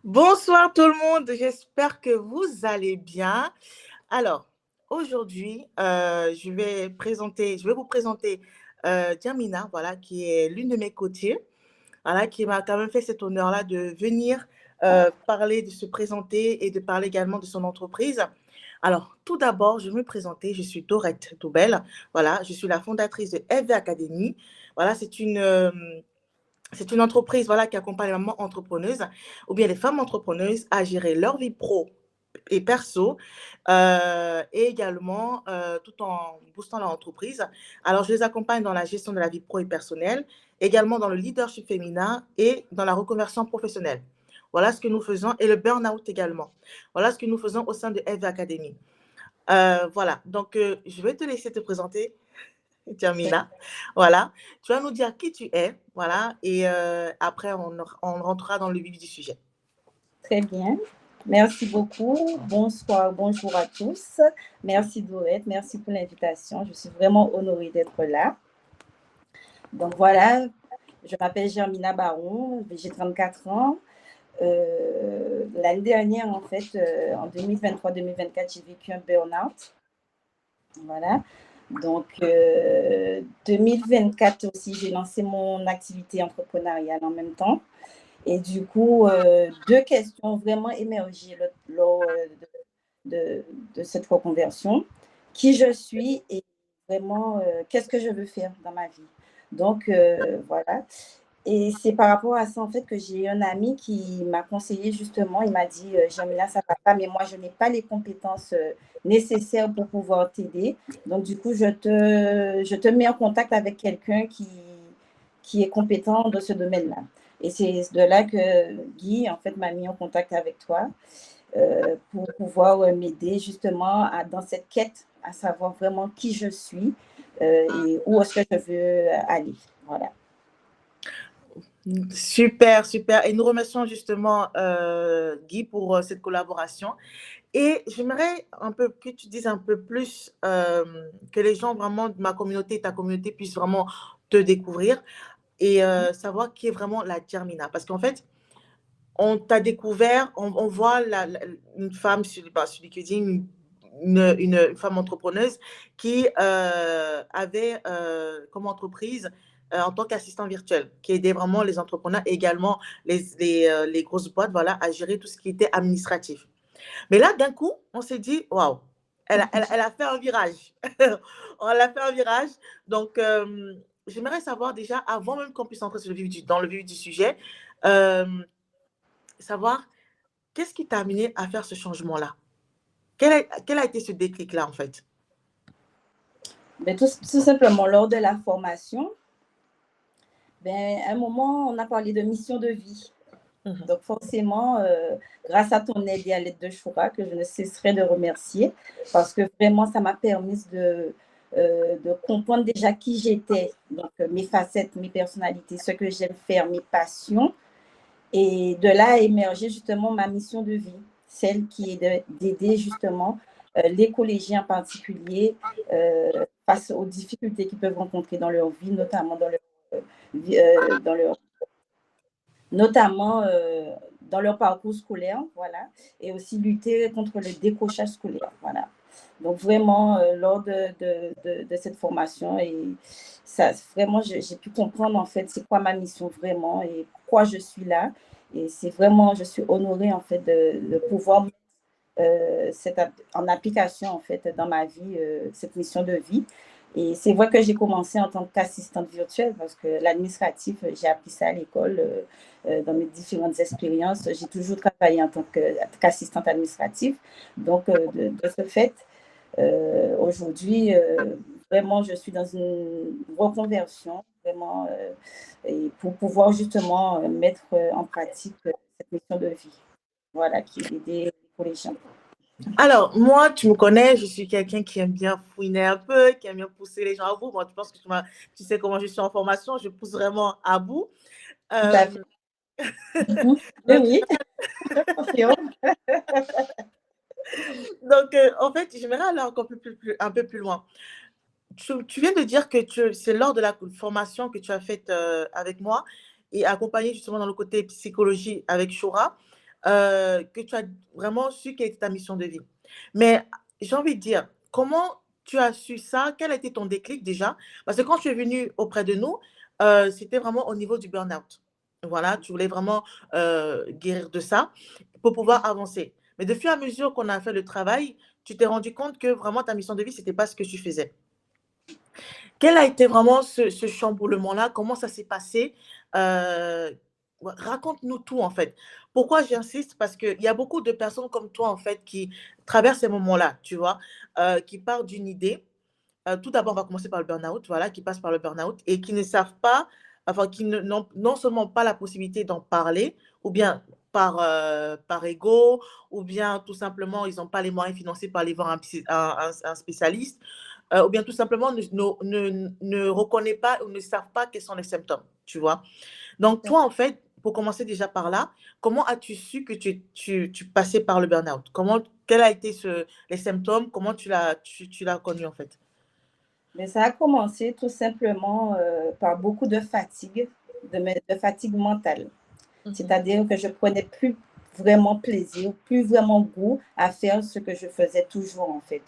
Bonsoir tout le monde, j'espère que vous allez bien. Alors, aujourd'hui, je vais vous présenter Djamina, voilà, qui est l'une de mes coachées, voilà, qui m'a quand même fait cet honneur-là de venir parler, de se présenter et de parler également de son entreprise. Alors, tout d'abord, je vais me présenter, je suis Dorette Toubel, voilà, je suis la fondatrice de FV Academy. Voilà, c'est une entreprise voilà, qui accompagne les mamans entrepreneuses ou bien les femmes entrepreneuses à gérer leur vie pro et perso et également tout en boostant leur entreprise. Alors, je les accompagne dans la gestion de la vie pro et personnelle, également dans le leadership féminin et dans la reconversion professionnelle. Voilà ce que nous faisons et le burn-out également. Voilà ce que nous faisons au sein de FV Academy. Voilà, donc je vais te laisser te présenter. Jamina, voilà. Tu vas nous dire qui tu es, voilà, et après, on rentrera dans le vif du sujet. Très bien. Merci beaucoup. Bonsoir, bonjour à tous. Merci Dorette, merci pour l'invitation. Je suis vraiment honorée d'être là. Donc voilà, je m'appelle Germina Baron, j'ai 34 ans. L'année dernière, en fait, en 2023-2024, j'ai vécu un burn-out. Voilà. Donc, 2024 aussi, j'ai lancé mon activité entrepreneuriale en même temps. Et du coup, deux questions ont vraiment émergé lors de cette reconversion. Qui je suis et vraiment, qu'est-ce que je veux faire dans ma vie. Donc, voilà. Et c'est par rapport à ça, en fait, que j'ai un ami qui m'a conseillé justement, il m'a dit, Jamila, ça ne va pas, mais moi, je n'ai pas les compétences nécessaires pour pouvoir t'aider. Donc, du coup, je te mets en contact avec quelqu'un qui est compétent dans ce domaine-là. Et c'est de là que Guy, en fait, m'a mis en contact avec toi pour pouvoir m'aider justement dans cette quête, à savoir vraiment qui je suis et où est-ce que je veux aller. Voilà. Super, super. Et nous remercions justement Guy pour cette collaboration. Et j'aimerais un peu que tu dises un peu plus, que les gens vraiment de ma communauté, ta communauté puissent vraiment te découvrir et savoir qui est vraiment la Djamina. Parce qu'en fait, on t'a découvert, on voit une femme sur LinkedIn, une femme entrepreneuse qui avait comme entreprise en tant qu'assistant virtuel, qui aidait vraiment les entrepreneurs et également les grosses boîtes voilà, à gérer tout ce qui était administratif. Mais là, d'un coup, on s'est dit, waouh, elle a fait un virage. On a fait un virage. Donc, j'aimerais savoir déjà, avant même qu'on puisse entrer dans le vif du sujet, savoir qu'est-ce qui t'a amené à faire ce changement-là? Quel a été ce déclic-là, en fait? Ben, tout simplement, lors de la formation, ben, à un moment, on a parlé de mission de vie. Donc, forcément, grâce à ton aide et à l'aide de Choura, que je ne cesserai de remercier, parce que vraiment, ça m'a permis de comprendre déjà qui j'étais, donc mes facettes, mes personnalités, ce que j'aime faire, mes passions. Et de là a émergé justement ma mission de vie, celle qui est d'aider justement les collégiens en particulier face aux difficultés qu'ils peuvent rencontrer dans leur vie, notamment dans leur parcours scolaire, voilà, et aussi lutter contre le décrochage scolaire, voilà. Donc vraiment, lors de cette formation, et ça, vraiment, j'ai pu comprendre en fait c'est quoi ma mission vraiment et pourquoi je suis là. Et c'est vraiment, je suis honorée en fait de pouvoir mettre en application en fait dans ma vie, cette mission de vie. Et c'est vrai que j'ai commencé en tant qu'assistante virtuelle parce que l'administratif, j'ai appris ça à l'école, dans mes différentes expériences. J'ai toujours travaillé en tant qu'assistante administrative. Donc, de ce fait, aujourd'hui, vraiment, je suis dans une reconversion, vraiment, et pour pouvoir justement mettre en pratique cette mission de vie, voilà, qui est d'aider les collégiens. Alors, moi, tu me connais, je suis quelqu'un qui aime bien fouiner un peu, qui aime bien pousser les gens à bout. Moi, tu penses que tu sais comment je suis en formation, je pousse vraiment à bout. Tout à fait. Oui, Donc, oui, confirme. donc en fait, j'aimerais aller encore un peu plus loin. Tu viens de dire que c'est lors de la formation que tu as faite avec moi et accompagnée justement dans le côté psychologie avec Shura, que tu as vraiment su quelle était ta mission de vie. Mais j'ai envie de dire, comment tu as su ça? Quel a été ton déclic déjà? Parce que quand tu es venu auprès de nous, c'était vraiment au niveau du burn-out. Voilà, tu voulais vraiment guérir de ça pour pouvoir avancer. Mais de fur et à mesure qu'on a fait le travail, tu t'es rendu compte que vraiment ta mission de vie, c'était pas ce que tu faisais. Quel a été vraiment ce chamboulement-là? Comment ça s'est passé? Ouais, raconte-nous tout, en fait. Pourquoi j'insiste? Parce qu'il y a beaucoup de personnes comme toi, en fait, qui traversent ces moments-là, tu vois? Qui partent d'une idée. Tout d'abord, on va commencer par le burn-out, voilà, qui passent par le burn-out et qui ne savent pas, enfin, qui n'ont non seulement pas la possibilité d'en parler, ou bien par ego, ou bien tout simplement, ils n'ont pas les moyens financiers pour aller voir un spécialiste, ou bien tout simplement ne reconnaît pas ou ne savent pas quels sont les symptômes, tu vois. Donc, toi, en fait, pour commencer déjà par là, comment as-tu su que tu passais par le burn-out? Quel a été les symptômes? Comment tu l'as connu, en fait? Mais ça a commencé tout simplement par beaucoup de fatigue, de fatigue mentale. Mhm. C'est-à-dire que je prenais plus vraiment plaisir, plus vraiment goût à faire ce que je faisais toujours en fait.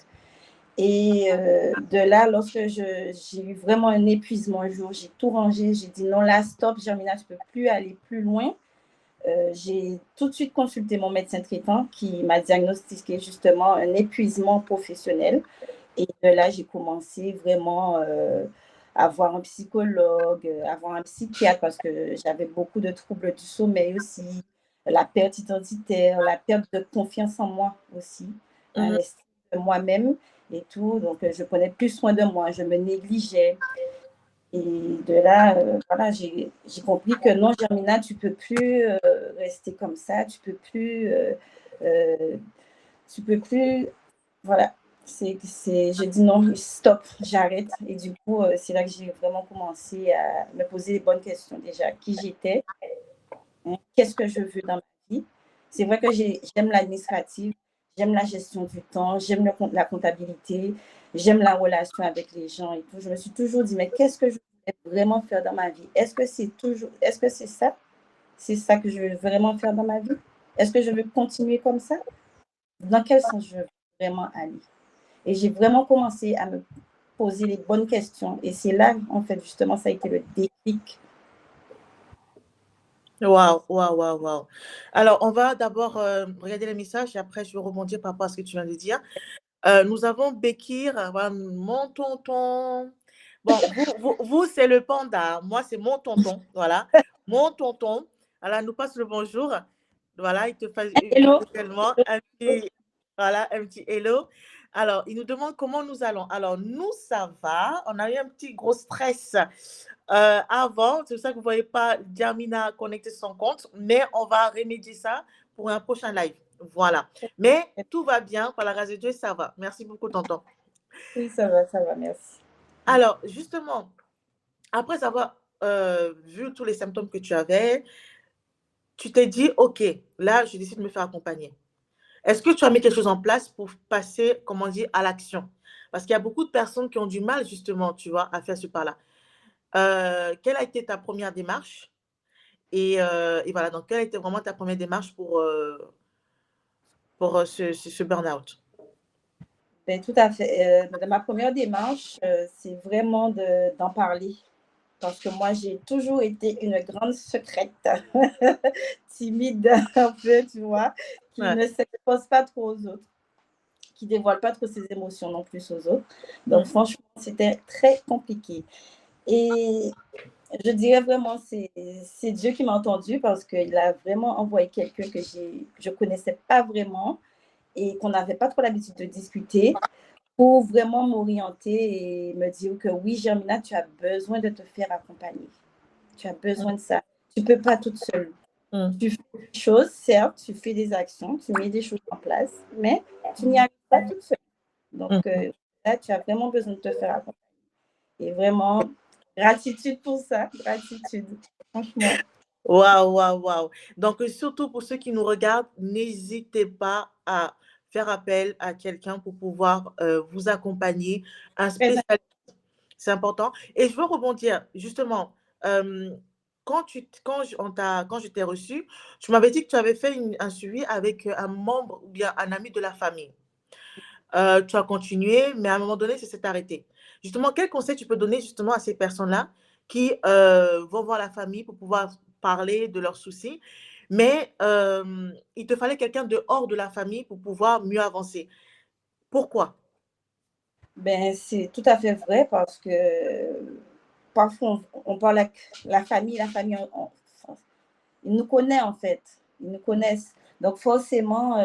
Et de là, lorsque j'ai eu vraiment un épuisement un jour, j'ai tout rangé, j'ai dit non, là, stop, Germina, je ne peux plus aller plus loin. J'ai tout de suite consulté mon médecin traitant qui m'a diagnostiqué justement un épuisement professionnel. Et de là, j'ai commencé vraiment à voir un psychologue, à voir un psychiatre parce que j'avais beaucoup de troubles du sommeil aussi, la perte identitaire, la perte de confiance en moi aussi, hein, Mhm. l'estime de moi-même et tout. Donc, je prenais plus soin de moi, je me négligeais. Et de là, voilà, j'ai compris que non, Germina, tu ne peux plus rester comme ça, euh, tu peux plus, voilà. J'ai dit non, stop, j'arrête. Et du coup, c'est là que j'ai vraiment commencé à me poser les bonnes questions déjà. Qui j'étais, hein, qu'est-ce que je veux dans ma vie. C'est vrai que j'aime l'administrative, j'aime la gestion du temps, j'aime la comptabilité, j'aime la relation avec les gens et tout. Je me suis toujours dit, mais qu'est-ce que je veux vraiment faire dans ma vie? Est-ce que c'est ça? C'est ça que je veux vraiment faire dans ma vie? Est-ce que je veux continuer comme ça? Dans quel sens je veux vraiment aller? Et j'ai vraiment commencé à me poser les bonnes questions. Et c'est là, en fait, justement, ça a été le déclic. Waouh, waouh, waouh, waouh. Alors, on va d'abord regarder les messages et après, je vais rebondir par rapport à ce que tu viens de dire. Nous avons Bekir, voilà, mon tonton. Bon, vous c'est le panda. Moi, c'est mon tonton. Voilà. Mon tonton. Voilà, nous passe le bonjour. Voilà, il te fait Hello. également voilà, un petit hello. Alors, il nous demande comment nous allons. Alors, nous, ça va. On a eu un petit gros stress avant. C'est pour ça que vous ne voyez pas Diamina connecter son compte. Mais on va remédier ça pour un prochain live. Voilà. Mais tout va bien. Par la grâce de Dieu, ça va. Merci beaucoup, tonton. Oui, ça va, merci. Alors, justement, après avoir vu tous les symptômes que tu avais, tu t'es dit, OK, là, je décide de me faire accompagner. Est-ce que tu as mis quelque chose en place pour passer, comment dire, à l'action? Parce qu'il y a beaucoup de personnes qui ont du mal, justement, tu vois, à faire ce pas-là. Quelle a été ta première démarche? Et voilà, donc, quelle a été vraiment ta première démarche pour ce burn-out? Ben, tout à fait. Dans ma première démarche, c'est vraiment d'en parler. Parce que moi, j'ai toujours été une grande secrète, timide un peu, tu vois, qui Ouais. ne s'expose pas trop aux autres, qui ne dévoile pas trop ses émotions non plus aux autres. Donc, Mm. franchement, c'était très compliqué. Et je dirais vraiment, c'est Dieu qui m'a entendu parce qu'il a vraiment envoyé quelqu'un que je ne connaissais pas vraiment et qu'on n'avait pas trop l'habitude de discuter pour vraiment m'orienter et me dire que oui, Germina, tu as besoin de te faire accompagner. Tu as besoin de ça. Tu ne peux pas toute seule. Mm. Tu fais des choses, certes, tu fais des actions, tu mets des choses en place, mais tu n'y arrives pas toute seule. Donc Mm. là, tu as vraiment besoin de te faire accompagner. Et vraiment, gratitude pour ça, gratitude, franchement. Waouh, waouh, waouh. Donc, surtout pour ceux qui nous regardent, n'hésitez pas à faire appel à quelqu'un pour pouvoir vous accompagner, un Très spécialiste. C'est important. Et je veux rebondir, justement, euh, quand je t'ai reçu, tu m'avais dit que tu avais fait un suivi avec un membre ou bien un ami de la famille. Tu as continué, mais à un moment donné, ça s'est arrêté. Justement, quel conseil tu peux donner justement à ces personnes-là qui vont voir la famille pour pouvoir parler de leurs soucis, mais il te fallait quelqu'un de hors de la famille pour pouvoir mieux avancer. Pourquoi? Ben, c'est tout à fait vrai parce que parfois on parle avec la famille, ils nous connaissent en fait, ils nous connaissent. Donc forcément,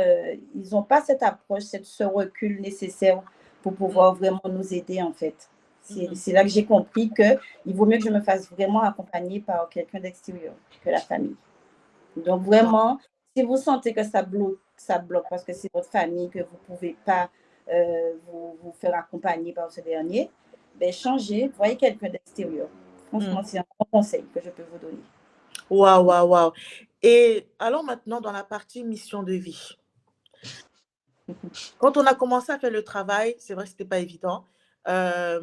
ils n'ont pas cette approche, ce recul nécessaire pour pouvoir vraiment nous aider en fait. Mhm. C'est là que j'ai compris qu'il vaut mieux que je me fasse vraiment accompagner par quelqu'un d'extérieur que la famille. Donc Wow. vraiment, si vous sentez que ça bloque parce que c'est votre famille, que vous ne pouvez pas vous faire accompagner par ce dernier, ben changez, voyez quelqu'un d'extérieur. Franchement, Mm. c'est un bon conseil que je peux vous donner. Waouh, waouh, waouh. Et allons maintenant dans la partie mission de vie. Quand on a commencé à faire le travail, c'est vrai que ce n'était pas évident,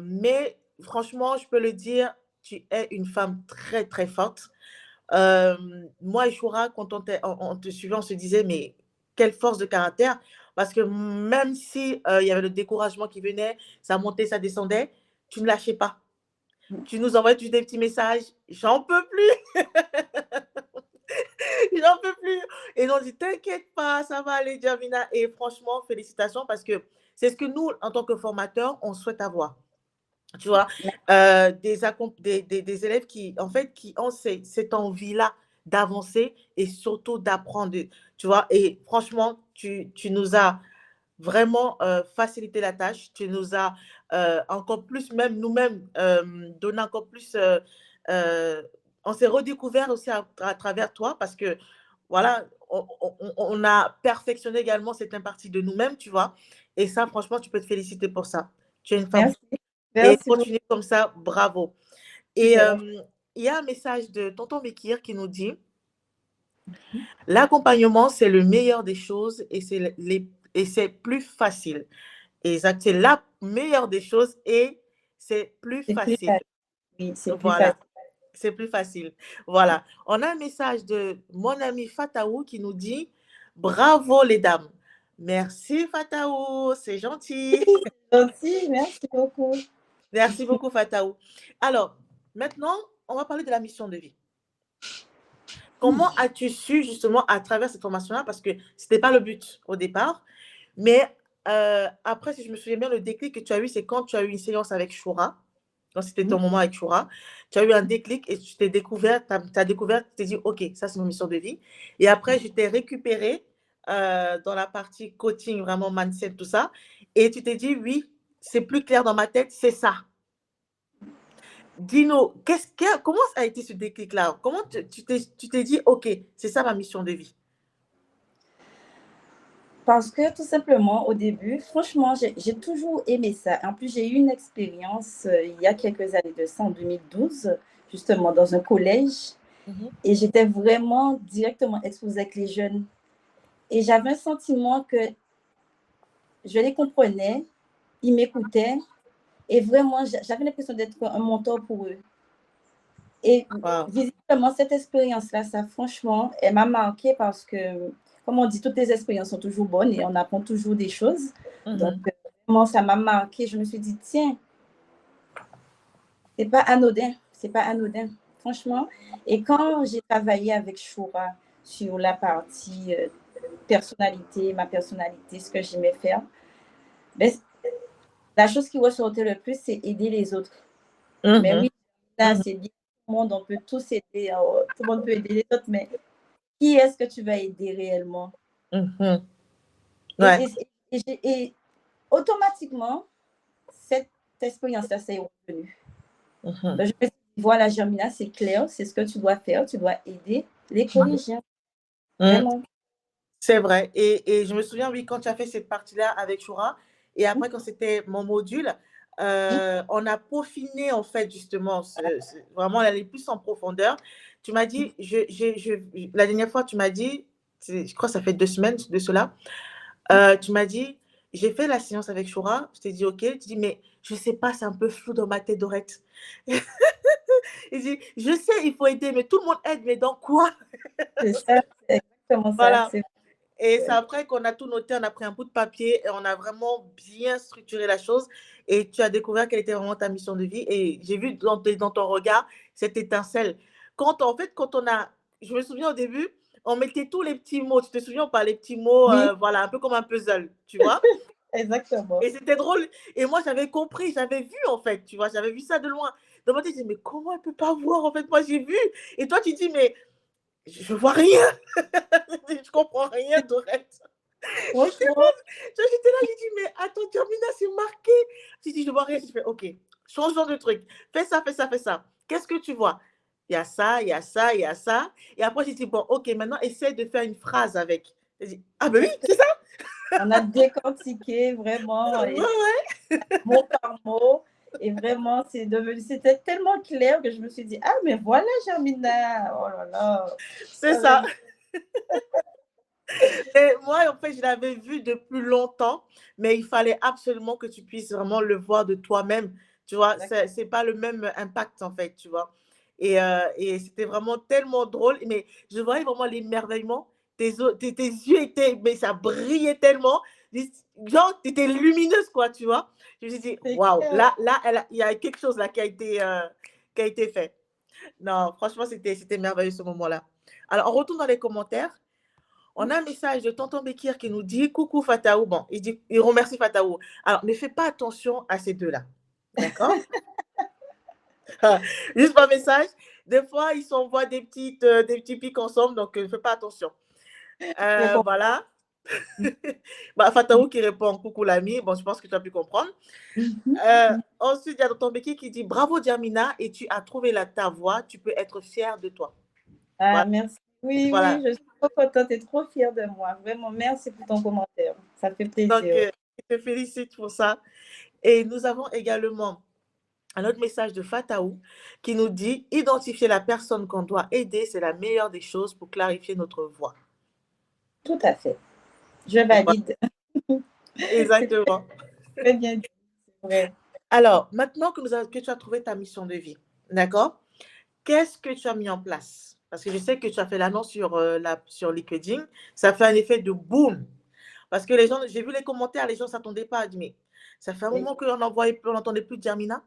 mais franchement, je peux le dire, tu es une femme très, très forte. Moi et Choura, quand on te suivait, on se disait, mais quelle force de caractère, parce que même si il y avait le découragement qui venait, ça montait, ça descendait, tu ne lâchais pas. Tu nous envoyais des petits messages, j'en peux plus, j'en peux plus. Et on dit, t'inquiète pas, ça va aller, Jamina. Et franchement, félicitations, parce que c'est ce que nous, en tant que formateurs, on souhaite avoir. Tu vois, des élèves qui, en fait, qui ont cette envie-là d'avancer et surtout d'apprendre, tu vois. Et franchement, tu nous as vraiment facilité la tâche. Tu nous as encore plus, même nous-mêmes, donné encore plus. On s'est redécouvert aussi à travers toi parce que, voilà, on a perfectionné également cette partie de nous-mêmes, tu vois. Et ça, franchement, tu peux te féliciter pour ça. Tu es une femme Merci, et merci beaucoup. continue comme ça, bravo. Et Super. il y a un message de tonton Bekir qui nous dit: l'accompagnement, c'est le meilleur des choses et c'est plus facile. Exact, c'est la meilleure des choses et c'est plus C'est plus facile. facile. Oui, c'est plus facile. Voilà, c'est plus facile. Voilà. On a un message de mon ami Fataou qui nous dit: bravo les dames. Merci Fataou, c'est gentil. Merci, merci beaucoup. Merci beaucoup Fataou. Alors, maintenant, on va parler de la mission de vie. Comment as-tu su justement à travers cette formation-là, parce que ce n'était pas le but au départ, mais après, si je me souviens bien, le déclic que tu as eu, c'est quand tu as eu une séance avec Choura, quand c'était ton moment avec Choura, tu as eu un déclic et tu t'es découvert, tu as découvert, tu t'es dit, OK, ça c'est mon mission de vie. Et après, je t'ai récupéré dans la partie coaching, vraiment mindset, tout ça, et tu t'es dit, oui, c'est plus clair dans ma tête, c'est ça. Dis-nous, comment a été ce déclic-là? Comment tu t'es dit, OK, c'est ça ma mission de vie? Parce que tout simplement, au début, franchement, j'ai toujours aimé ça. En plus, j'ai eu une expérience il y a quelques années de ça, en 2012, justement, dans un collège. Mhm. Et j'étais vraiment directement exposée avec les jeunes. Et j'avais un sentiment que je les comprenais, ils m'écoutaient. Et vraiment, j'avais l'impression d'être un mentor pour eux. Et Wow. visiblement, cette expérience-là, ça, franchement, elle m'a marquée parce que, comme on dit, toutes les expériences sont toujours bonnes et on apprend toujours des choses. Donc, Mhm. vraiment, ça m'a marquée. Je me suis dit, tiens, c'est pas anodin, c'est pas anodin, franchement. Et quand j'ai travaillé avec Choura sur la partie personnalité, ma personnalité, ce que j'aimais faire, ben, la chose qui ressortait le plus, c'est aider les autres. Mais Mhm. oui, là, Mhm. c'est bien. Tout le monde, on peut tous aider, tout le monde peut aider les autres, mais qui est-ce que tu vas aider réellement? Mhm. Et, Ouais. et automatiquement, cette expérience-là s'est revenue. Mhm. Donc, je me suis dit, voilà, Germina, c'est clair, c'est ce que tu dois faire. Tu dois aider les collégiens, Mhm. vraiment. C'est vrai. Et je me souviens, oui, quand tu as fait cette partie-là avec Choura, et après, quand c'était mon module, on a peaufiné, en fait, justement, vraiment, elle allait plus en profondeur. Tu m'as dit, la dernière fois, tu m'as dit, je crois que ça fait 2 semaines de cela, tu m'as dit, j'ai fait la séance avec Shura, je t'ai dit, ok, tu dis, mais je sais pas, c'est un peu flou dans ma tête, Dorette. Il dit, je sais, il faut aider, mais tout le monde aide, mais dans quoi? C'est ça, c'est exactement ça. Voilà. Et c'est Ouais. après qu'on a tout noté, on a pris un bout de papier et on a vraiment bien structuré la chose. Et tu as découvert quelle était vraiment ta mission de vie. Et j'ai vu dans ton regard cette étincelle. En fait, je me souviens au début, on mettait tous les petits mots. Tu te souviens, on parlait les petits mots, Oui, voilà, un peu comme un puzzle, tu vois. exactement. Et c'était drôle. Et moi, j'avais compris, j'avais vu, en fait, tu vois, j'avais vu ça de loin. Dans ma tête, je dis, mais comment elle peut pas voir? En fait, moi, j'ai vu. Et toi, tu dis, mais je vois rien. Je comprends rien, Dorette. J'étais Franchement, j'étais là, j'ai dit, mais attends, Termina, c'est marqué. J'ai dit, je vois rien. J'ai fait, ok, changeons de truc. Fais ça, fais ça, fais ça. Qu'est-ce que tu vois? Il y a ça, il y a ça, il y a ça. Et après, j'ai dit, bon, ok, maintenant, essaie de faire une phrase avec. J'ai dit, ah ben oui, c'est ça. on a décortiqué vraiment Ouais, et ouais, mot par mot. Et vraiment, c'était tellement clair que je me suis dit, ah, mais voilà, Germina. Oh là là. c'est Ah, ça. mais Et moi, en fait, je l'avais vu depuis longtemps, mais il fallait absolument que tu puisses vraiment le voir de toi-même. Tu vois, c'est pas le même impact, en fait, tu vois. Et c'était vraiment tellement drôle, mais je voyais vraiment l'émerveillement. Tes yeux étaient, mais ça brillait tellement. Genre, tu étais lumineuse, quoi, tu vois. Je me suis dit, c'est waouh, clair. là, il y a quelque chose là qui a été fait. Non, franchement, c'était merveilleux ce moment-là. Alors, on retourne dans les commentaires. On a un message de Tonton Bekir qui nous dit coucou Fataou. Bon, il remercie Fataou. Alors, ne fais pas attention à ces deux-là. D'accord? Juste un message. Des fois, ils s'envoient des petits pics ensemble, donc ne fais pas attention. Je comprends. Voilà. Bah, Fataou qui répond coucou l'ami. Bon, je pense que tu as pu comprendre. Ensuite, il y a Tonton Bekir qui dit bravo Diamina et tu as trouvé ta voix. Tu peux être fière de toi. Ah, Voilà. merci. Oui, oui, Voilà. je suis trop contente et trop fière de moi. Vraiment, merci pour ton commentaire. Ça fait Donc, plaisir. je te félicite pour ça. Et nous avons également un autre message de Fataou qui nous dit identifier la personne qu'on doit aider, c'est la meilleure des choses pour clarifier notre voie. Tout à fait. Je Voilà, valide. C'est exactement. très bien dit. C'est vrai. Alors, maintenant que tu as trouvé ta mission de vie, d'accord? Qu'est-ce que tu as mis en place? Parce que je sais que tu as fait l'annonce sur LinkedIn, ça fait un effet de boom. Parce que les gens, j'ai vu les commentaires, les gens ne s'attendaient pas. Mais ça fait un Oui. moment qu'on n'entendait plus de Germina.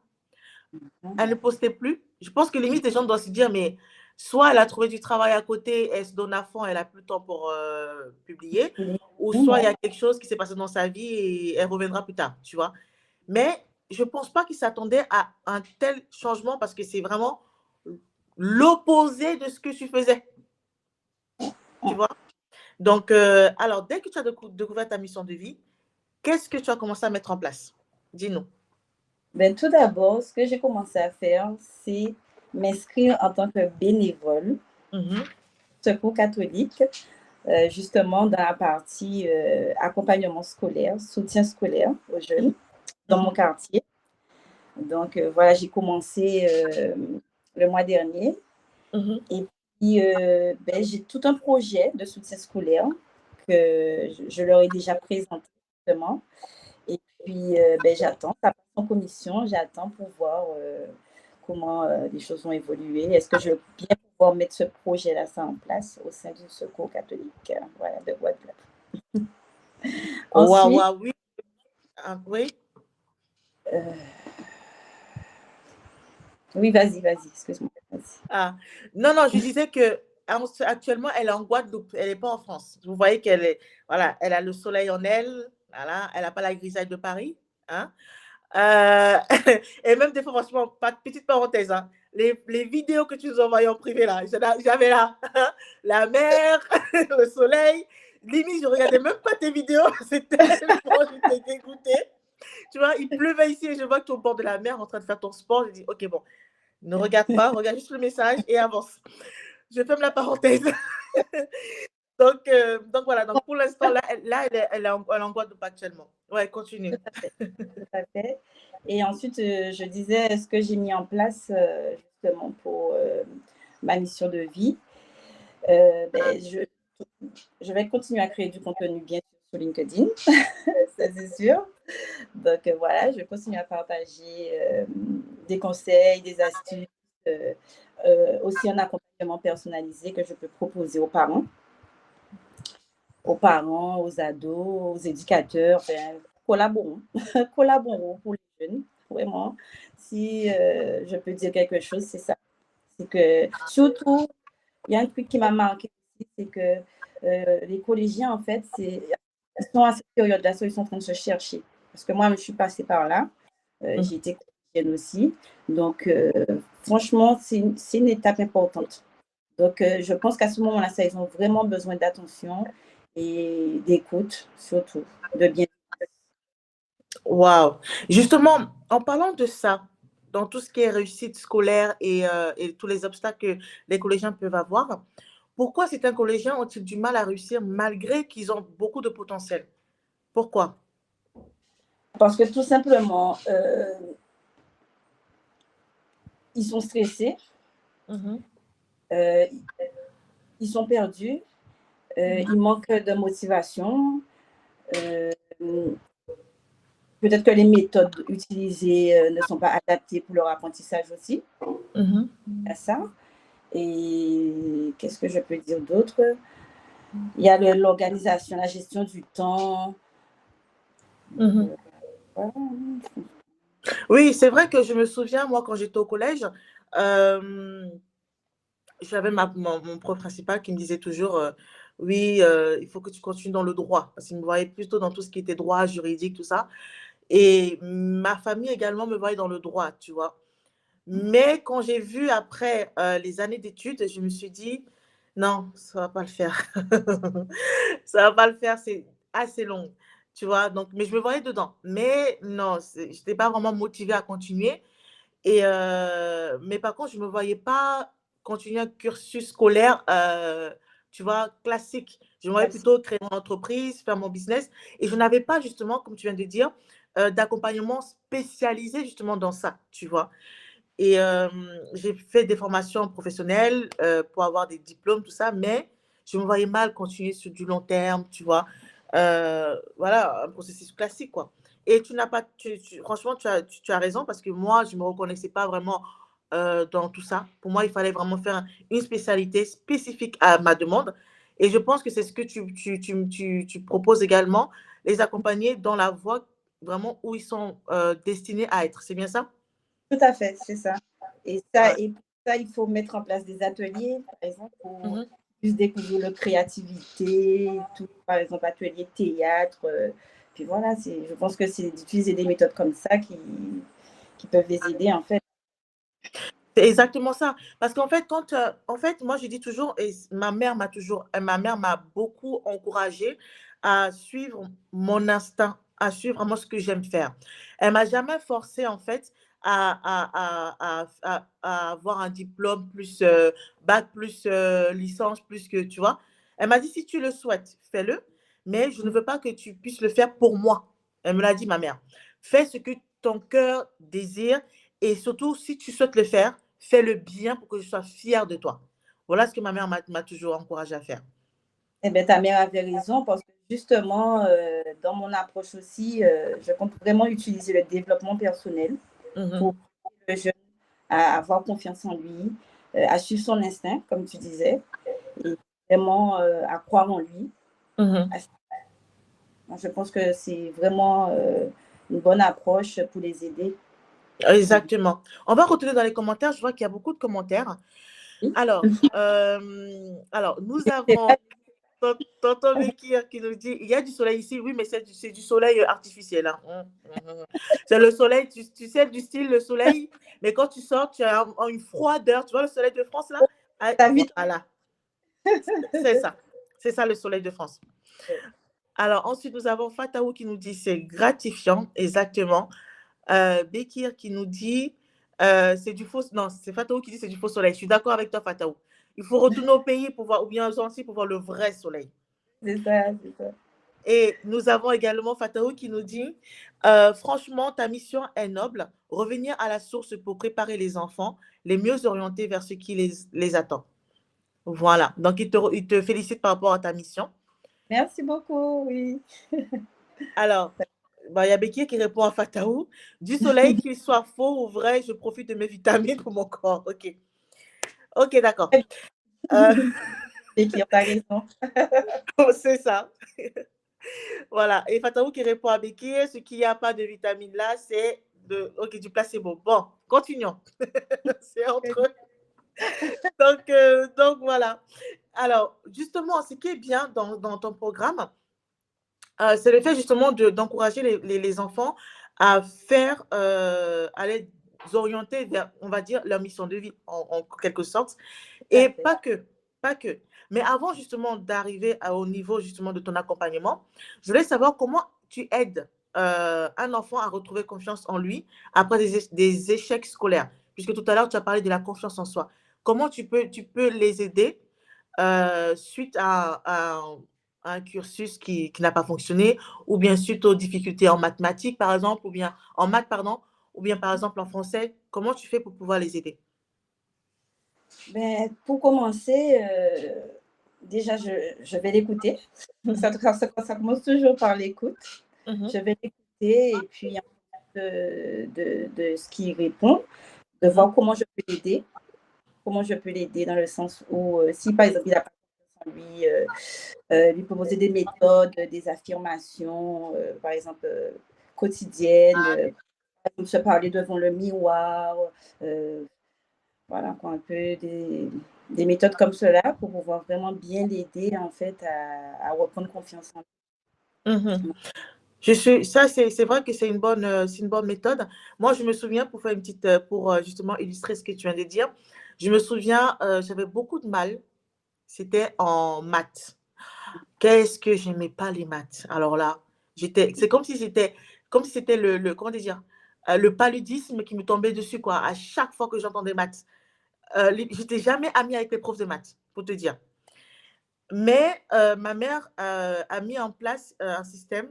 Elle ne postait plus. Je pense que limite, les gens doivent se dire, mais soit elle a trouvé du travail à côté, elle se donne à fond, elle n'a plus le temps pour publier, ou soit il y a quelque chose qui s'est passé dans sa vie et elle reviendra plus tard, tu vois. Mais je ne pense pas qu'ils s'attendaient à un tel changement parce que c'est vraiment l'opposé de ce que tu faisais, tu vois. Donc, alors, dès que tu as découvert ta mission de vie, qu'est-ce que tu as commencé à mettre en place? Dis-nous. Ben, tout d'abord, ce que j'ai commencé à faire, c'est m'inscrire en tant que bénévole Mhm. secours catholique, justement dans la partie accompagnement scolaire, soutien scolaire aux jeunes dans mon quartier. Donc, voilà, j'ai commencé le mois dernier. Mhm. Et puis, ben, j'ai tout un projet de soutien scolaire que je leur ai déjà présenté, justement. Et puis, ben, j'attends, ça passe en commission, j'attends pour voir comment les choses vont évoluer. Est-ce que je vais bien pouvoir mettre ce projet-là ça en place au sein du Secours catholique voilà, de Guadeloupe. Waouh, Ensuite, waouh, oui. Ah, oui. oui, vas-y, excuse-moi. Vas-y. Ah. Non, non, je disais que actuellement, elle est en Guadeloupe, elle n'est pas en France. Vous voyez voilà, elle a le soleil en elle, voilà, elle n'a pas la grisaille de Paris, hein. Euh, et même des fois, franchement, petite parenthèse, hein, les vidéos que tu nous envoyais en privé là, j'avais là la mer, le soleil. Limite, je regardais même pas tes vidéos, c'est tellement j'étais dégoûtée. Tu vois, il pleuvait ici et je vois que tu es au bord de la mer en train de faire ton sport. Je dis, ok, bon, ne regarde pas, regarde juste le message et avance. Je ferme la parenthèse. Donc voilà, donc pour l'instant, là, elle est en Guadeloupe actuellement. Ouais, continue. Tout à fait, tout à fait. Et ensuite, je disais, ce que j'ai mis en place justement pour ma mission de vie. Ben, je vais continuer à créer du contenu bien sûr sur LinkedIn, ça c'est sûr. Donc voilà, je vais continuer à partager des conseils, des astuces, aussi un accompagnement personnalisé que je peux proposer aux ados, aux éducateurs. Ben, collaborons, collaborons pour les jeunes, vraiment. Si je peux dire quelque chose, c'est ça. C'est que surtout, il y a un truc qui m'a marqué aussi, c'est que les collégiens, en fait, ils sont à cette période-là, ils sont en train de se chercher. Parce que moi, je suis passée par là. J'ai été collégienne aussi. Donc, franchement, c'est une étape importante. Donc, je pense qu'à ce moment-là, ça, ils ont vraiment besoin d'attention et d'écoute, surtout, de bien. Waouh. Justement, en parlant de ça, dans tout ce qui est réussite scolaire et tous les obstacles que les collégiens peuvent avoir, pourquoi certains collégiens ont-ils du mal à réussir malgré qu'ils ont beaucoup de potentiel? Pourquoi? Parce que tout simplement, ils sont stressés, ils sont perdus, ils manquent de motivation. Peut-être que les méthodes utilisées ne sont pas adaptées pour leur apprentissage aussi. À ça. Et qu'est-ce que je peux dire d'autre? Il y a l'organisation, la gestion du temps. Voilà. Oui, c'est vrai que je me souviens, moi, quand j'étais au collège, j'avais mon prof principal qui me disait toujours, oui, il faut que tu continues dans le droit, parce qu'il me voyait plutôt dans tout ce qui était droit, juridique, tout ça. Et ma famille également me voyait dans le droit, tu vois. Mais quand j'ai vu après les années d'études, je me suis dit, non, ça va pas le faire. Ça va pas le faire, c'est assez long, tu vois. Donc, mais je me voyais dedans. Mais non, je n'étais pas vraiment motivée à continuer. Mais par contre, je ne me voyais pas continuer un cursus scolaire, tu vois, classique. Je me voyais plutôt créer mon entreprise, faire mon business. Et je n'avais pas justement, comme tu viens de dire, d'accompagnement spécialisé justement dans ça, tu vois. Et j'ai fait des formations professionnelles pour avoir des diplômes, tout ça, mais je me voyais mal continuer sur du long terme, tu vois. Voilà, un processus classique, quoi. Et tu n'as pas, franchement, tu as raison parce que moi, je ne me reconnaissais pas vraiment dans tout ça. Pour moi, il fallait vraiment faire une spécialité spécifique à ma demande. Et je pense que c'est ce que tu proposes également, les accompagner dans la voie vraiment où ils sont destinés à être. C'est bien ça? Tout à fait, c'est ça. Ouais. Et pour ça, il faut mettre en place des ateliers, par exemple, pour Mhm. plus découvrir leur créativité, tout, par exemple, atelier théâtre. Puis voilà, je pense que c'est d'utiliser des méthodes comme ça qui peuvent les aider, en fait. C'est exactement ça. Parce qu'en fait, en fait, moi, je dis toujours, et ma mère m'a beaucoup encouragée à suivre mon instinct, à suivre vraiment ce que j'aime faire. Elle m'a jamais forcé, en fait, à avoir un diplôme plus bac, plus licence, plus que, tu vois. Elle m'a dit, si tu le souhaites, fais-le, mais je ne veux pas que tu puisses le faire pour moi. Elle me l'a dit, ma mère. Fais ce que ton cœur désire et surtout, si tu souhaites le faire, fais-le bien pour que je sois fière de toi. Voilà ce que ma mère m'a toujours encouragée à faire. Eh bien, ta mère avait raison parce que justement, dans mon approche aussi, je compte vraiment utiliser le développement personnel Mhm, pour aider le jeune à avoir confiance en lui, à suivre son instinct, comme tu disais, et vraiment à croire en lui. mhm. Je pense que c'est vraiment une bonne approche pour les aider. Exactement. On va retourner dans les commentaires. Je vois qu'il y a beaucoup de commentaires. Oui. Alors, nous avons Tonton Bekir qui nous dit, il y a du soleil ici. Oui, mais c'est du soleil artificiel, hein. C'est le soleil, tu sais, du style le soleil, mais quand tu sors, tu as une froideur. Tu vois le soleil de France, là? Ah, Ta vie. voilà, c'est ça. C'est ça le soleil de France. Alors, ensuite, nous avons Fataou qui nous dit c'est gratifiant, exactement. Bekir qui nous dit c'est du faux. Non, c'est Fataou qui dit c'est du faux soleil. Je suis d'accord avec toi, Fataou. Il faut retourner au pays pour voir, ou bien aux Antilles pour voir le vrai soleil. C'est ça, c'est ça. Et nous avons également Fataou qui nous dit franchement, ta mission est noble. Revenir à la source pour préparer les enfants, les mieux orienter vers ce qui les attend. Voilà. Donc, il te félicite par rapport à ta mission. Merci beaucoup, oui. Alors, bah, il y a Bekir qui répond à Fataou. Du soleil, qu'il soit faux ou vrai, je profite de mes vitamines pour mon corps. OK. OK, d'accord. Et qui a pas raison. C'est ça. Voilà. Et Fataou qui répond à Bekir, ce qui n'y a pas de vitamines là, c'est du placebo. Bon, continuons. C'est entre eux. Donc, voilà. Alors, justement, ce qui est bien dans ton programme, c'est le fait justement d'encourager les enfants à à les orienter vers, on va dire, leur mission de vie, en quelque sorte. Et pas que, pas que. Mais avant justement d'arriver au niveau justement de ton accompagnement, je voulais savoir comment tu aides un enfant à retrouver confiance en lui après des échecs scolaires. Puisque tout à l'heure, tu as parlé de la confiance en soi. Comment tu peux les aider suite à un cursus qui n'a pas fonctionné, ou bien suite aux difficultés en mathématiques, par exemple, ou bien en maths, pardon, ou bien par exemple en français. Comment tu fais pour pouvoir les aider? Ben, pour commencer, déjà, je vais l'écouter. Ça commence toujours par l'écoute. Je vais l'écouter et puis de ce qu'il répond, de voir comment je peux l'aider. Comment je peux l'aider dans le sens où, si par exemple, il n'a pas confiance en lui, lui proposer des méthodes, des affirmations, par exemple, quotidiennes, se parler devant le miroir, voilà, quoi, un peu des méthodes comme cela pour pouvoir vraiment bien l'aider en fait à reprendre confiance en lui. Ça, c'est vrai que c'est une bonne méthode. Moi, je me souviens, pour faire une petite, pour justement illustrer ce que tu viens de dire, je me souviens, j'avais beaucoup de mal, c'était en maths. Qu'est-ce que j'aimais pas les maths. Alors là, c'est comme si c'était comment dire, le paludisme qui me tombait dessus, quoi, à chaque fois que j'entendais maths. J'étais jamais amie avec les profs de maths, pour te dire. Mais ma mère a mis en place un système.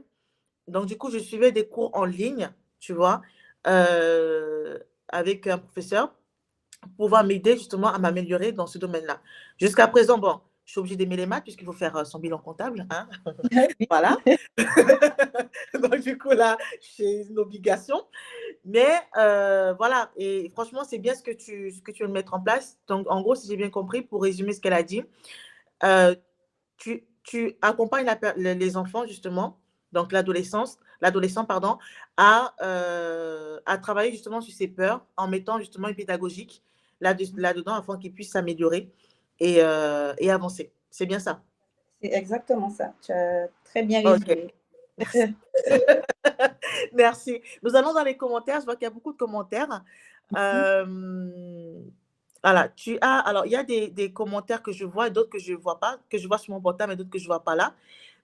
Donc, du coup, je suivais des cours en ligne, tu vois, euh, avec un professeur pour pouvoir m'aider justement à m'améliorer dans ce domaine-là. Jusqu'à présent, bon, je suis obligée d'aimer les maths puisqu'il faut faire son bilan comptable, hein. Voilà. Donc, du coup, là, c'est une obligation. Mais voilà, et franchement, c'est bien ce que tu veux mettre en place. Donc, en gros, si j'ai bien compris, pour résumer ce qu'elle a dit, euh, tu accompagnes les enfants, justement, donc l'adolescent, pardon, à travailler justement sur ses peurs en mettant justement une pédagogique là-dedans afin qu'ils puissent s'améliorer et avancer. C'est bien ça? C'est exactement ça. Tu as très bien Ok, résumé. merci. Merci. Nous allons dans les commentaires. Je vois qu'il y a beaucoup de commentaires. Voilà, alors, il y a des commentaires que je vois et d'autres que je ne vois pas, que je vois sur mon portable et d'autres que je ne vois pas là.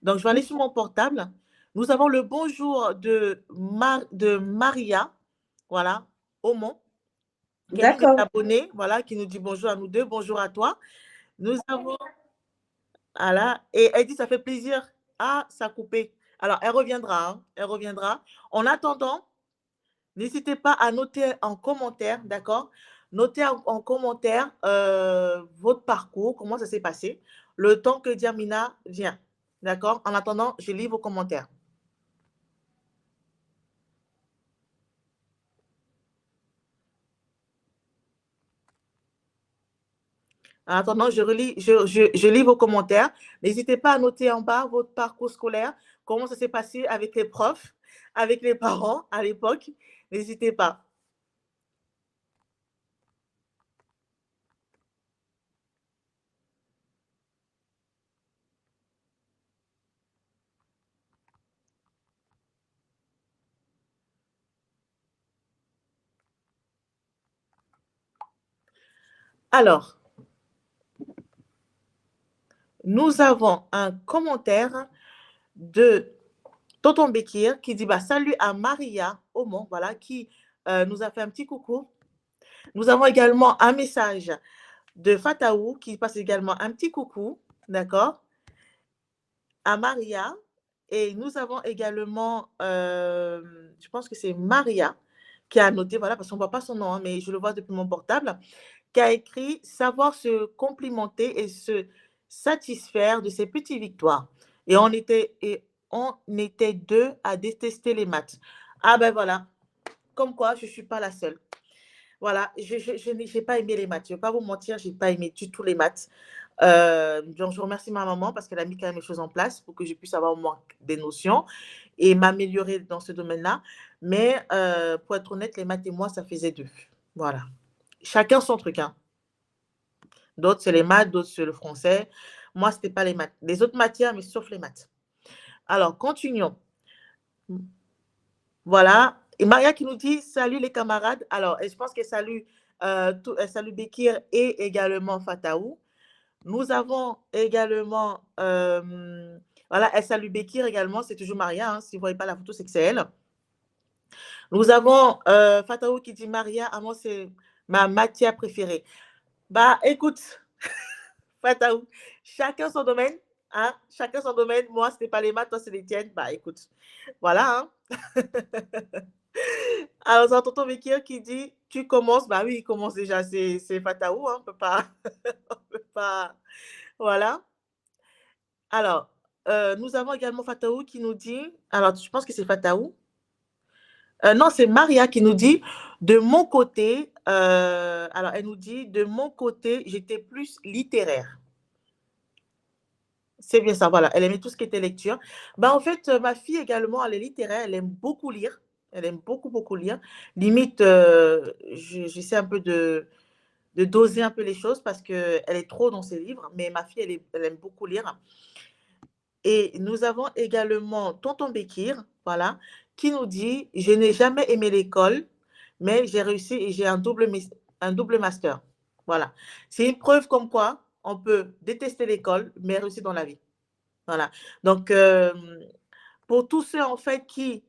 Donc, je vais aller sur mon portable. Nous avons le bonjour de Maria, voilà, Aumont, qui est l'une des D'accord. abonnées, voilà, qui nous dit bonjour à nous deux, bonjour à toi. Nous avons, voilà, et elle dit, ça fait plaisir. Ah, ça a coupé. Alors, elle reviendra, hein, elle reviendra. En attendant, n'hésitez pas à noter en commentaire, d'accord? Notez en commentaire votre parcours, comment ça s'est passé, le temps que Diamina vient, d'accord? En attendant, je lis vos commentaires. En attendant, je lis vos commentaires. N'hésitez pas à noter en bas votre parcours scolaire, comment ça s'est passé avec les profs, avec les parents à l'époque. N'hésitez pas. Alors, nous avons un commentaire de Tonton Bekir qui dit bah, salut à Maria Aumont, voilà, qui nous a fait un petit coucou. Nous avons également un message de Fataou qui passe également un petit coucou, d'accord, à Maria. Et nous avons également, je pense que c'est Maria qui a noté, voilà, parce qu'on ne voit pas son nom, hein, mais je le vois depuis mon portable, qui a écrit savoir se complimenter et se satisfaire de ses petites victoires. Et on était deux à détester les maths. Ah ben voilà, comme quoi je ne suis pas la seule. Voilà, je n'ai pas aimé les maths. Je ne vais pas vous mentir, je n'ai pas aimé du tout les maths. Donc, je remercie ma maman parce qu'elle a mis quand même les choses en place pour que je puisse avoir au moins des notions et m'améliorer dans ce domaine-là. Mais pour être honnête, les maths et moi, ça faisait deux. Voilà. Chacun son truc, hein. D'autres, c'est les maths, d'autres, c'est le français. Moi, ce n'était pas les maths. Les autres matières, mais sauf les maths. Alors, continuons. Voilà. Et Maria qui nous dit salut les camarades. Alors, je pense qu'elle salue, elle salue Bekir et également Fataou. Nous avons également, voilà, elle salue Bekir également, c'est toujours Maria, hein, si vous ne voyez pas la photo, c'est que c'est elle. Nous avons Fataou qui dit Maria, à moi, c'est ma matière préférée. Bah, écoute, Fataou, chacun son domaine, hein, chacun son domaine. Moi, ce n'est pas les maths, toi, c'est les tiennes. Bah, écoute, voilà, hein. Alors, c'est tonton Bekir qui dit tu commences. Bah oui, il commence déjà, c'est Fataou, hein, on peut pas, on peut pas, voilà. Alors, nous avons également Fataou qui nous dit, alors je pense que c'est Fataou, non, c'est Maria qui nous dit, de mon côté, alors elle nous dit, de mon côté, j'étais plus littéraire. C'est bien ça, voilà, elle aimait tout ce qui était lecture. Ben, en fait, ma fille également, elle est littéraire, elle aime beaucoup lire, elle aime beaucoup, beaucoup lire. Limite, j'essaie un peu de doser un peu les choses parce qu'elle est trop dans ses livres, mais ma fille, elle aime beaucoup lire. Et nous avons également tonton Bekir, voilà, qui nous dit « Je n'ai jamais aimé l'école, mais j'ai réussi et j'ai un double master. » Voilà. C'est une preuve comme quoi on peut détester l'école, mais réussir dans la vie. Voilà. Donc, pour tous ceux en fait qui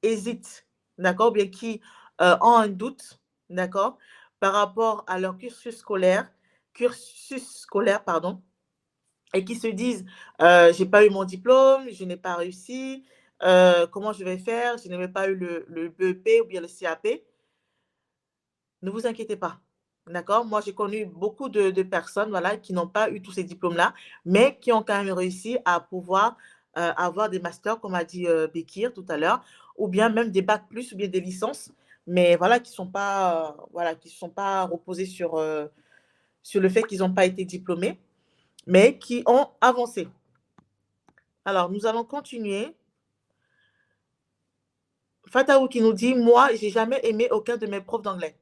hésitent, d'accord, ou bien qui ont un doute, d'accord, par rapport à leur cursus scolaire, pardon, et qui se disent j'ai pas eu mon diplôme, je n'ai pas réussi, comment je vais faire, je n'ai pas eu le BEP ou bien le CAP, ne vous inquiétez pas. D'accord? Moi, j'ai connu beaucoup de personnes voilà, qui n'ont pas eu tous ces diplômes-là, mais qui ont quand même réussi à pouvoir avoir des masters, comme a dit Bekir tout à l'heure, ou bien même des bacs plus, ou bien des licences, mais voilà, qui ne sont pas reposés sur le fait qu'ils n'ont pas été diplômés, mais qui ont avancé. Alors, nous allons continuer. Fataou qui nous dit, moi, j'ai jamais aimé aucun de mes profs d'anglais.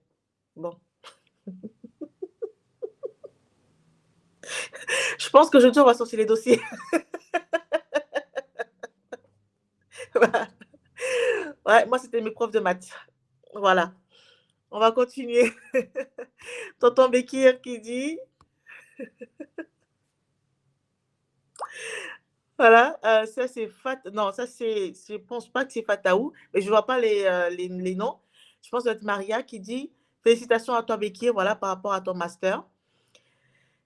Bon. Je pense que jeudi, on va sortir les dossiers. Ouais, moi, c'était mes profs de maths. Voilà. On va continuer. Tonton Bekir qui dit, voilà, ça c'est non, ça c'est, je pense pas que c'est Fataou, mais je vois pas les noms. Je pense que c'est Maria qui dit, félicitations à toi Bekir, voilà, par rapport à ton master.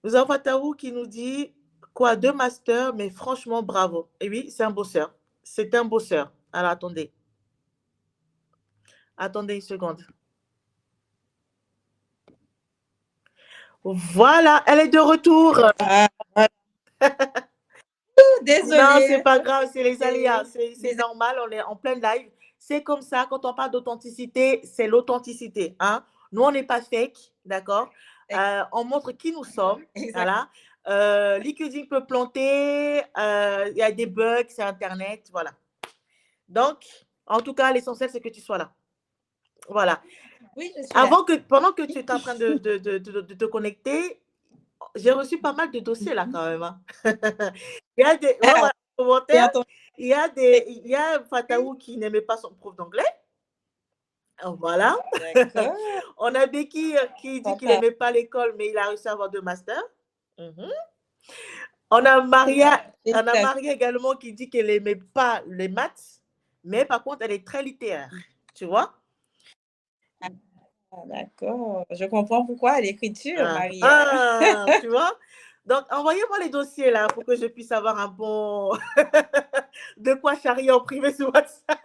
Nous avons Fataou qui nous dit, quoi, 2 masters, mais franchement, bravo. Et oui, c'est un bosseur. C'est un bosseur. Alors, attendez. Attendez une seconde. Voilà, elle est de retour. Ah, Non, c'est désolée. pas grave, c'est les aléas. C'est normal, on est en plein live. C'est comme ça, quand on parle d'authenticité, c'est l'authenticité. Hein? Nous, on n'est pas fake, d'accord? On montre qui nous sommes. Exact. Voilà. LinkedIn peut planter, il y a des bugs, c'est Internet, voilà. Donc, en tout cas, l'essentiel, c'est que tu sois là. Voilà. Oui, je suis là. Pendant que tu es en train de te connecter, j'ai reçu pas mal de dossiers là quand même. Hein. Il y a des commentaires. Il y a Fataou qui n'aimait pas son prof d'anglais. Voilà. D'accord. On a Bekir qui dit qu'il n'aimait pas l'école, mais il a réussi à avoir 2 masters. On a Maria également qui dit qu'elle n'aimait pas les maths, mais par contre, elle est très littéraire. Tu vois? D'accord. Je comprends pourquoi l'écriture, Maria. Tu vois? Donc, envoyez-moi les dossiers là pour que je puisse avoir un bon de quoi charrier en privé sur WhatsApp.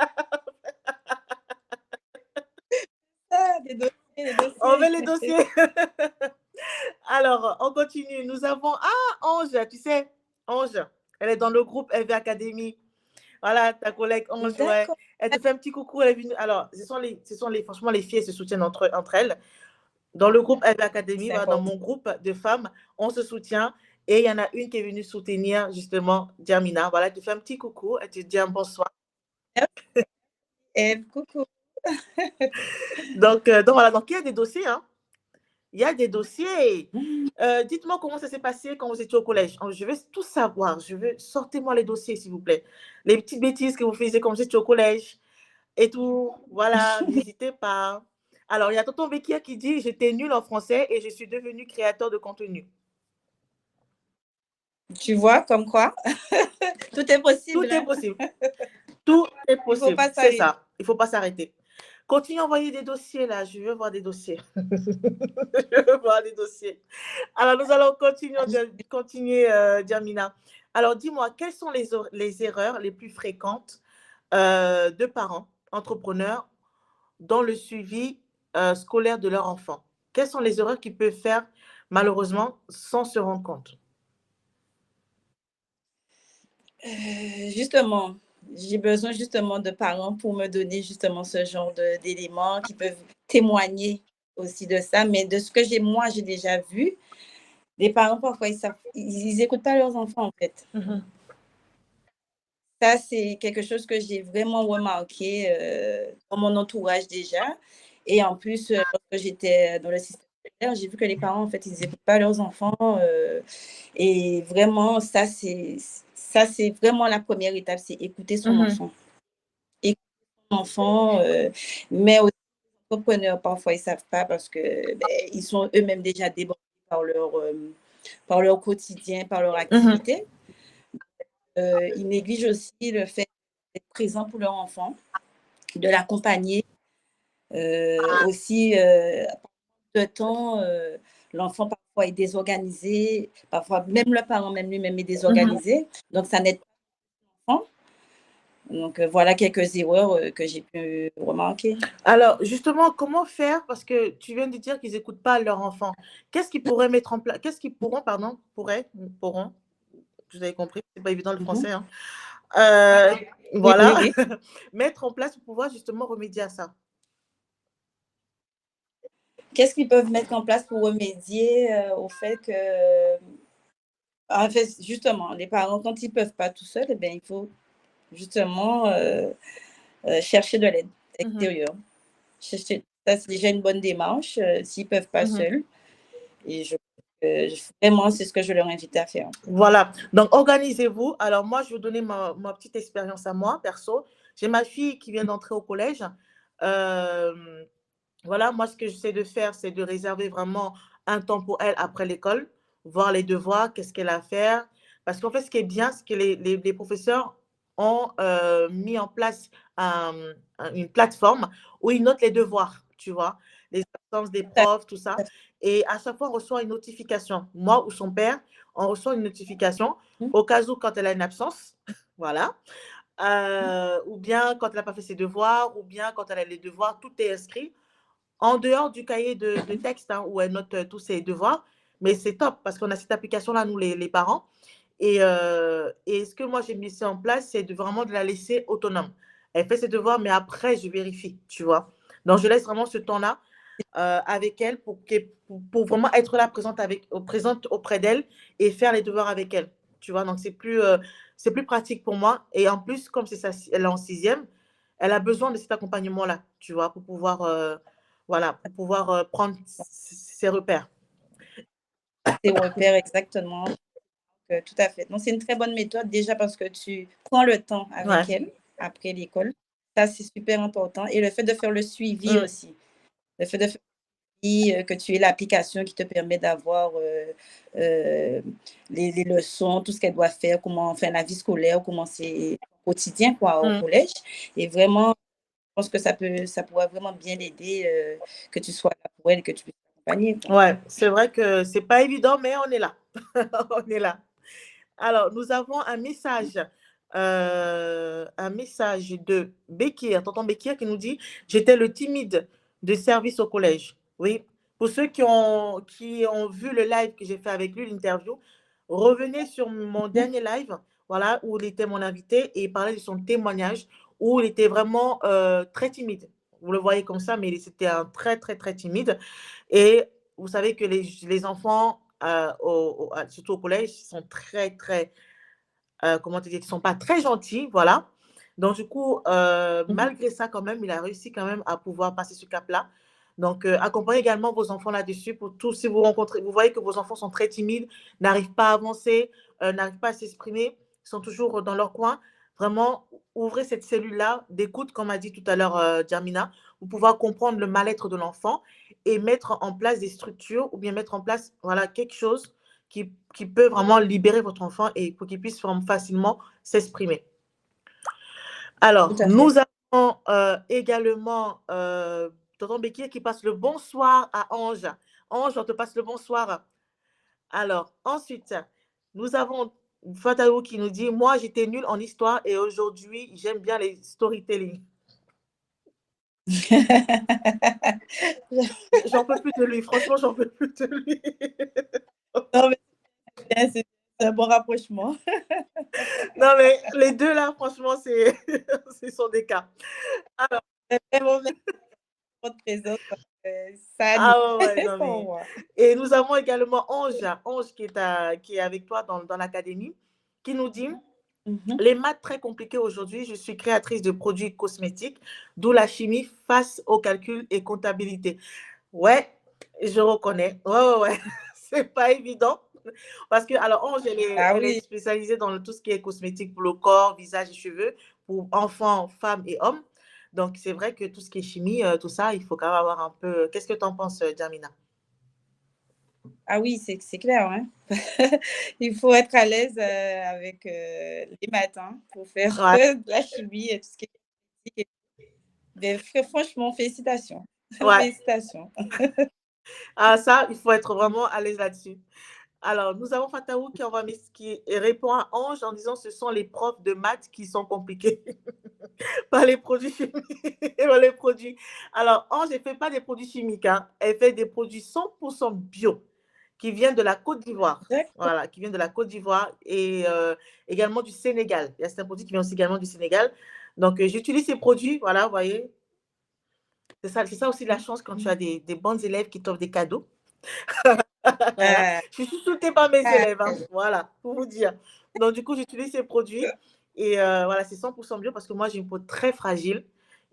Ah, des dossiers, des On met dossiers. les dossiers. Alors, on continue. Nous avons Ange, tu sais, Ange, elle est dans le groupe LV Academy. Voilà, ta collègue Ange, ouais. D'accord, Elle te fait un petit coucou. Elle est venue. Alors, franchement, les filles se soutiennent entre elles. Dans le groupe LV Academy, c'est voilà, dans important. mon groupe de femmes, on se soutient. Et il y en a une qui est venue soutenir justement Diamina. Voilà, elle te fait un petit coucou. Elle te dit un bonsoir. Coucou. Donc voilà, donc il y a des dossiers, hein. Il y a des dossiers. Mhm. Dites-moi comment ça s'est passé quand vous étiez au collège. Je veux tout savoir. Sortez-moi les dossiers, s'il vous plaît. Les petites bêtises que vous faisiez quand vous étiez au collège et tout. Voilà, n'hésitez pas. Alors, il y a tonton Bekir qui dit: j'étais nulle en français et je suis devenu créateur de contenu. Tu vois, comme quoi, tout est possible. Tout est Hein? possible. Tout est Il ne faut possible. pas C'est s'arrêter. ça. Il ne faut pas s'arrêter. Continuez à envoyer des dossiers là. Je veux voir des dossiers. Je veux voir des dossiers. Alors, nous allons continuer, Diamina. Alors, dis-moi, quelles sont les erreurs les plus fréquentes de parents, entrepreneurs, dans le suivi scolaire de leur enfant? Quelles sont les erreurs qu'ils peuvent faire, malheureusement, sans se rendre compte? Justement, j'ai besoin justement de parents pour me donner justement ce genre d'éléments qui peuvent témoigner aussi de ça. Mais de ce que j'ai déjà vu, les parents, parfois, ils écoutent pas leurs enfants, en fait. Ça, c'est quelque chose que j'ai vraiment remarqué dans mon entourage déjà. Et en plus, lorsque j'étais dans le système scolaire, j'ai vu que les parents, en fait, ils n'écoutent pas leurs enfants. Et vraiment, ça, c'est vraiment la première étape, c'est écouter son enfant. Écouter son enfant, mais aussi les entrepreneurs, parfois, ils ne savent pas parce que ils sont eux-mêmes déjà débordés par leur quotidien, par leur activité. Ils négligent aussi le fait d'être présent pour leur enfant, de l'accompagner. Aussi, de temps, l'enfant parfois est désorganisé, parfois même le parent même lui-même est désorganisé, donc ça n'aide pas l'enfant. Donc voilà quelques erreurs que j'ai pu remarquer. Alors, justement, comment faire? Parce que tu viens de dire qu'ils n'écoutent pas leur enfant. Qu'est-ce qu'ils pourraient mettre en place? Qu'est-ce qu'ils pourront, pardon, pourront, vous avez compris, c'est pas évident le Mhm. français, hein. Oui, oui, Voilà, oui. mettre en place pour pouvoir justement remédier à ça. Qu'est-ce qu'ils peuvent mettre en place pour remédier au fait que, en fait, justement, les parents, quand ils ne peuvent pas tout seuls, eh bien, il faut justement chercher de l'aide extérieure. Ça, c'est déjà une bonne démarche s'ils ne peuvent pas seuls. Et vraiment, c'est ce que je leur invite à faire. Voilà, donc organisez-vous. Alors moi, je vais vous donner ma petite expérience à moi, perso. J'ai ma fille qui vient d'entrer au collège. Voilà, moi, ce que j'essaie de faire, c'est de réserver vraiment un temps pour elle après l'école, voir les devoirs, qu'est-ce qu'elle a à faire. Parce qu'en fait, ce qui est bien, c'est que les professeurs ont mis en place une plateforme où ils notent les devoirs, tu vois, les absences des profs, tout ça. Et à chaque fois, on reçoit une notification. Moi ou son père, on reçoit une notification au cas où quand elle a une absence, voilà. Ou bien quand elle n'a pas fait ses devoirs, ou bien quand elle a les devoirs, tout est inscrit en dehors du cahier de texte hein, où elle note tous ses devoirs. Mais c'est top parce qu'on a cette application-là, nous, les parents. Et ce que moi, j'ai mis ça en place, c'est vraiment de la laisser autonome. Elle fait ses devoirs, mais après, je vérifie, tu vois. Donc, je laisse vraiment ce temps-là avec elle pour vraiment être là présente auprès d'elle et faire les devoirs avec elle, tu vois. Donc, c'est plus pratique pour moi. Et en plus, comme elle est en sixième, elle a besoin de cet accompagnement-là, tu vois, pour pouvoir, voilà, pour pouvoir prendre ses repères. Tes repères, exactement. Tout à fait. Donc, c'est une très bonne méthode déjà parce que tu prends le temps avec Ouais. elle après l'école. Ça, c'est super important. Et le fait de faire le suivi aussi. Le fait de faire le suivi, que tu aies l'application qui te permet d'avoir les leçons, tout ce qu'elle doit faire, comment faire la vie scolaire, comment c'est au quotidien quoi, au collège. Et vraiment, je pense que ça pourrait vraiment bien l'aider, que tu sois là pour elle et que tu puisses l'accompagner. Ouais, c'est vrai que c'est pas évident, mais on est là. On est là. Alors, nous avons un message de Bekir, tonton Bekir, qui nous dit: «J'étais le timide de service au collège». Oui, pour ceux qui ont vu le live que j'ai fait avec lui, l'interview, revenez sur mon dernier live, voilà, où il était mon invité et il parlait de son témoignage, où il était vraiment, très timide. Vous le voyez comme ça, mais c'était un très, très, très timide et vous savez que les enfants, surtout au collège, sont très, très, comment te dire, qui sont pas très gentils, voilà. Donc du coup, Mhm. malgré ça quand même, il a réussi quand même à pouvoir passer ce cap-là. Donc, accompagnez également vos enfants là-dessus pour tout si vous voyez que vos enfants sont très timides, n'arrivent pas à avancer, n'arrivent pas à s'exprimer, sont toujours dans leur coin, vraiment ouvrez cette cellule-là d'écoute, comme a dit tout à l'heure, Djamina, pour pouvoir comprendre le mal-être de l'enfant et mettre en place des structures ou bien mettre en place, voilà, quelque chose qui peut vraiment libérer votre enfant et pour qu'il puisse facilement s'exprimer. Tout Alors, à fait. nous avons également tonton Bekir qui passe le bonsoir à Ange. Ange, on te passe le bonsoir. Alors, ensuite, nous avons Fataou qui nous dit: «Moi, j'étais nulle en histoire et aujourd'hui, j'aime bien les storytelling». J'en peux plus de lui, franchement, j'en peux plus de lui. Non, mais c'est un bon rapprochement. Non, mais les deux là, franchement, ce sont des cas. Alors, C'est vraiment merci pour votre présence. Ça anime ah ouais, ouais, non, pour mais. moi. Et nous avons également Ange qui est avec toi dans l'académie, qui nous dit: Mhm. «Les maths très compliquées aujourd'hui, je suis créatrice de produits cosmétiques, d'où la chimie face au calcul et comptabilité». Ouais, je reconnais. Ouais, ouais, ouais. C'est pas évident. Parce que, alors, Ange, Ah elle est oui, spécialisée dans tout ce qui est cosmétique pour le corps, visage et cheveux, pour enfants, femmes et hommes. Donc, c'est vrai que tout ce qui est chimie, tout ça, il faut quand même avoir un peu. Qu'est-ce que tu en penses, Jamina? ah oui, c'est clair, hein. Il faut être à l'aise avec les maths hein, pour faire Ouais, de la chimie et tout ce qui est physique. Mais franchement, félicitations. ouais. Félicitations. Ah, ça, il faut être vraiment à l'aise là-dessus. Alors, nous avons Fataou qui répond à Ange en disant: «Ce sont les profs de maths qui sont compliqués, pas les produits chimiques, pas les produits». Alors, Ange, elle ne fait pas des produits chimiques, hein. Elle fait des produits 100% bio qui viennent de la Côte d'Ivoire. D'accord. Voilà, qui viennent de la Côte d'Ivoire et également du Sénégal. Il y a certains produits qui viennent aussi également du Sénégal. Donc, j'utilise ces produits, voilà, vous voyez. C'est ça aussi la chance quand tu as des bons élèves qui t'offrent des cadeaux. Voilà. Ah, Je suis chouchoutée par mes ah, élèves, hein, voilà, pour vous dire. Donc, du coup, j'utilise ces produits et voilà, c'est 100% bio parce que moi, j'ai une peau très fragile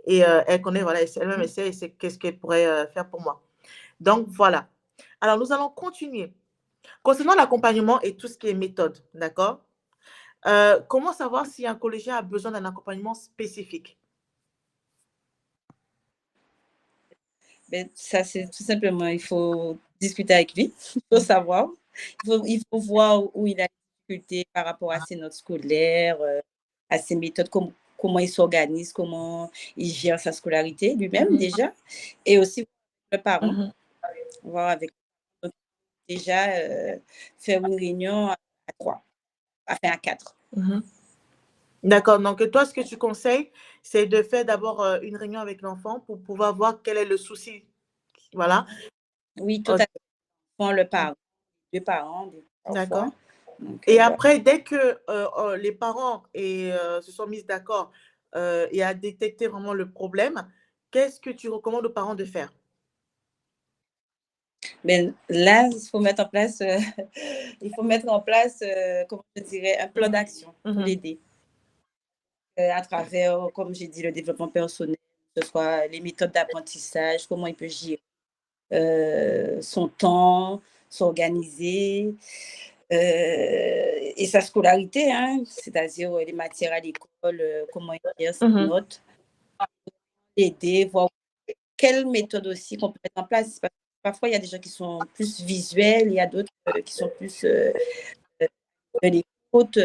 et elle connaît, voilà, elle-même, elle sait qu'est-ce qu'elle pourrait faire pour moi. Donc, voilà. Alors, nous allons continuer. Concernant l'accompagnement et tout ce qui est méthode, d'accord? Comment savoir si un collégien a besoin d'un accompagnement spécifique? ben, ça, c'est tout simplement, il faut discuter avec lui, il faut savoir, il faut voir où il a des difficultés par rapport à ses notes scolaires, à ses méthodes, comment il s'organise, comment il gère sa scolarité lui-même Mhm, déjà, et aussi le parent, mhm, voir avec donc, déjà faire une réunion à trois, enfin à quatre. mhm. D'accord. Donc, toi, ce que tu conseilles, c'est de faire d'abord une réunion avec l'enfant pour pouvoir voir quel est le souci. Voilà. Oui, tout Ok. à fait, le parent, deux parents, D'accord. parfois. Donc, Et voilà. après, dès que les parents se sont mis d'accord et a détecté vraiment le problème, qu'est-ce que tu recommandes aux parents de faire? Mais là, il faut mettre en place, il faut mettre en place, comment je dirais, un plan Mhm, d'action pour mhm, l'aider, à travers, comme j'ai dit, le développement personnel, que ce soit les méthodes d'apprentissage, comment il peut gérer son temps, s'organiser, et sa scolarité, hein, c'est-à-dire les matières à l'école, comment il gère ses mhm, notes, l'aider, voir quelle méthode aussi qu'on peut mettre en place. Parce que parfois, il y a des gens qui sont plus visuels, il y a d'autres qui sont plus de l'écoute.